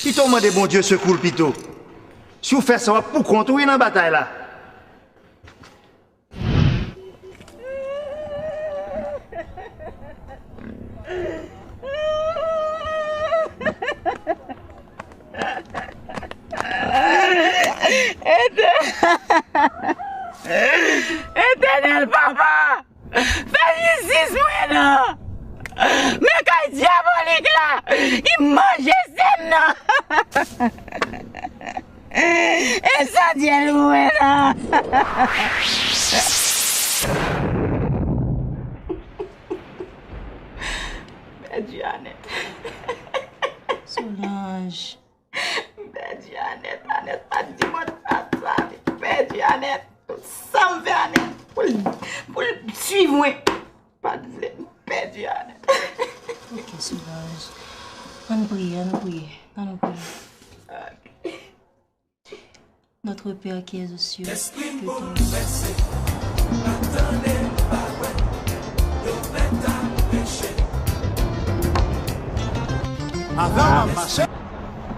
S8: Pito m'a dit bon Dieu secours Pito. Si vous faites ça, pour construire dans la bataille là.
S9: Éternel papa, fais justice moi non. Mais quand diabolique là, il mange ça. Et ça dit loin là. Dianette.
S1: Solange.
S9: Dianette, Annette, pas dit moi ça. Dianette, ça me fait Annette pour suivre moi. Pas de Dianette.
S1: Ok, Solange. On prie. Notre Père qui es aux cieux, que ton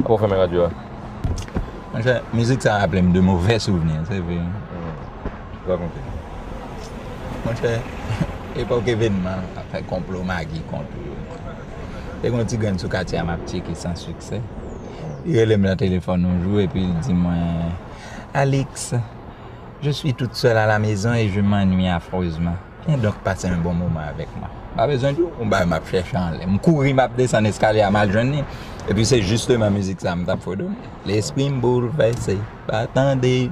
S11: Pour faire mes radios.
S12: La musique, ça rappelle de mauvais souvenirs, c'est vrai.
S11: Je vais raconter.
S12: Mon cher, époque événement, après complot Magui contre. Et quand tu gagnes sur quartier à ma petite qui sans succès, il relève le téléphone un jour et puis il dit moi, Alex, je suis toute seule à la maison et je m'ennuie affreusement. Viens donc passer un bon moment avec moi. Pas besoin de on va m'a chercher en l'air. Je courir, m'a descendre l'escalier à mal journée. Et puis c'est juste ma musique ça me tape fort. L'esprit me bouleversé. Attendez.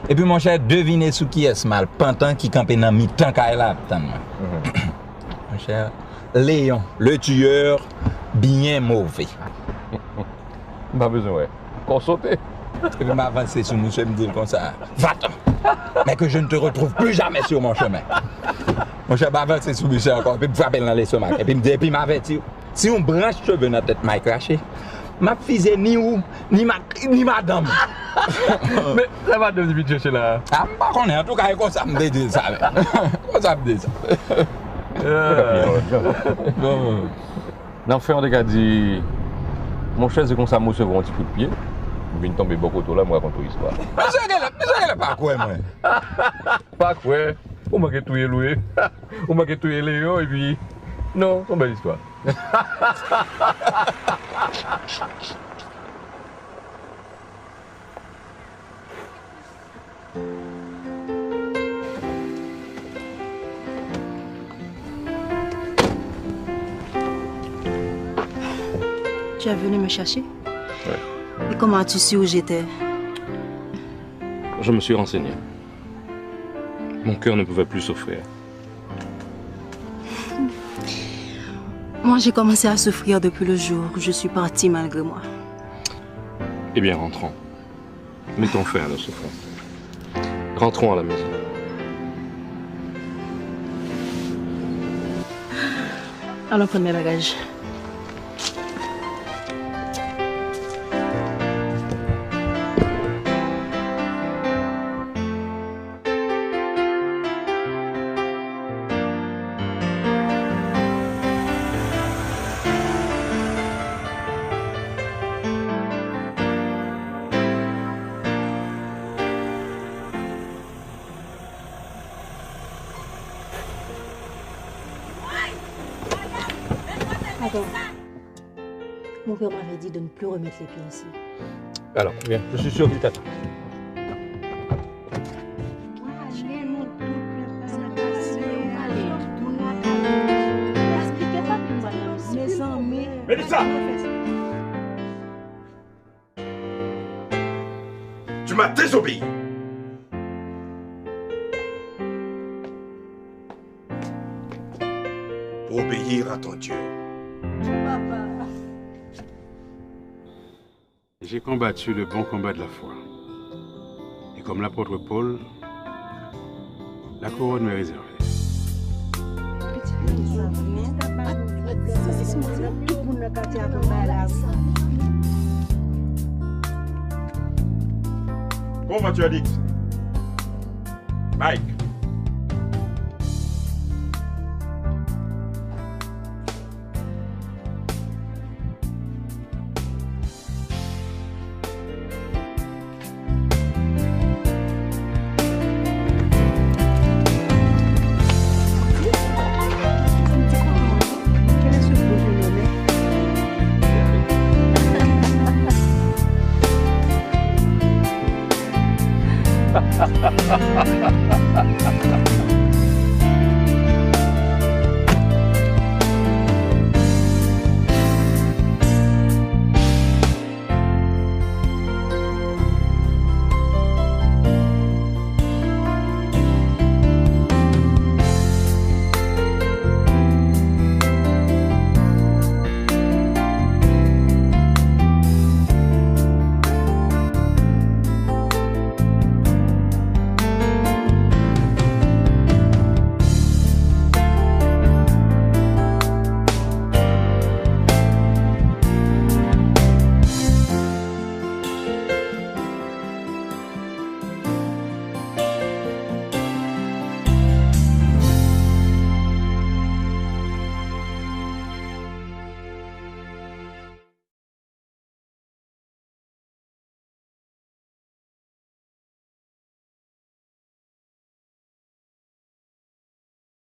S12: Et puis mon cher, devinez sous qui est ce mal pantin qui campait dans mi-temps qu'elle a attendre. Mon cher, Léon, le tueur bien mauvais.
S11: Pas besoin ouais. Qu'on sauter.
S12: Et puis m'avancer sur monsieur me dit comme ça. Va-t'en. Mais que je ne te retrouve plus jamais sur mon chemin. Mon cher, m'avancer sur monsieur encore, puis me frapper dans les stomacs. Et puis me dit, et puis m'avertir. Si on branche cheveux dans la tête, m'a craché. Ma fille ni ou, ni madame.
S11: Mais ça va devenir vite chercher là.
S12: Ah, pas qu'on est, en tout cas, comme ça me dit ça. Comme ça me dit ça.
S11: Dans le fait, on a dit, mon cher, c'est comme ça, moi, je vais un petit coup de pied. Je viens de tomber beaucoup de là, moi, raconte l'histoire.
S12: Mais c'est pas quoi, moi.
S11: Pas quoi. On m'a tout loué. On m'a tout Léon, et puis. Non, c'est une belle histoire.
S1: Tu es venu me chercher?
S11: Ouais.
S1: Et comment as-tu su où j'étais?
S11: Je me suis renseigné. Mon cœur ne pouvait plus souffrir.
S1: Moi, j'ai commencé à souffrir depuis le jour où je suis partie malgré moi.
S11: Eh bien, rentrons. Mettons fin à nos souffrances. Rentrons à la maison.
S1: Allons prendre mes bagages. Mon père m'avait dit de ne plus remettre les pieds ici.
S11: Alors, viens, je suis sûr qu'il t'attend.
S4: Mélissa! Tu m'as désobéi. Obéir à ton Dieu.
S15: J'ai combattu le bon combat de la foi. Et comme l'apôtre Paul, la couronne m'est réservée.
S4: Comment vas-tu, Alix? Mike.
S2: Ha ha ha ha ha ha ha ha.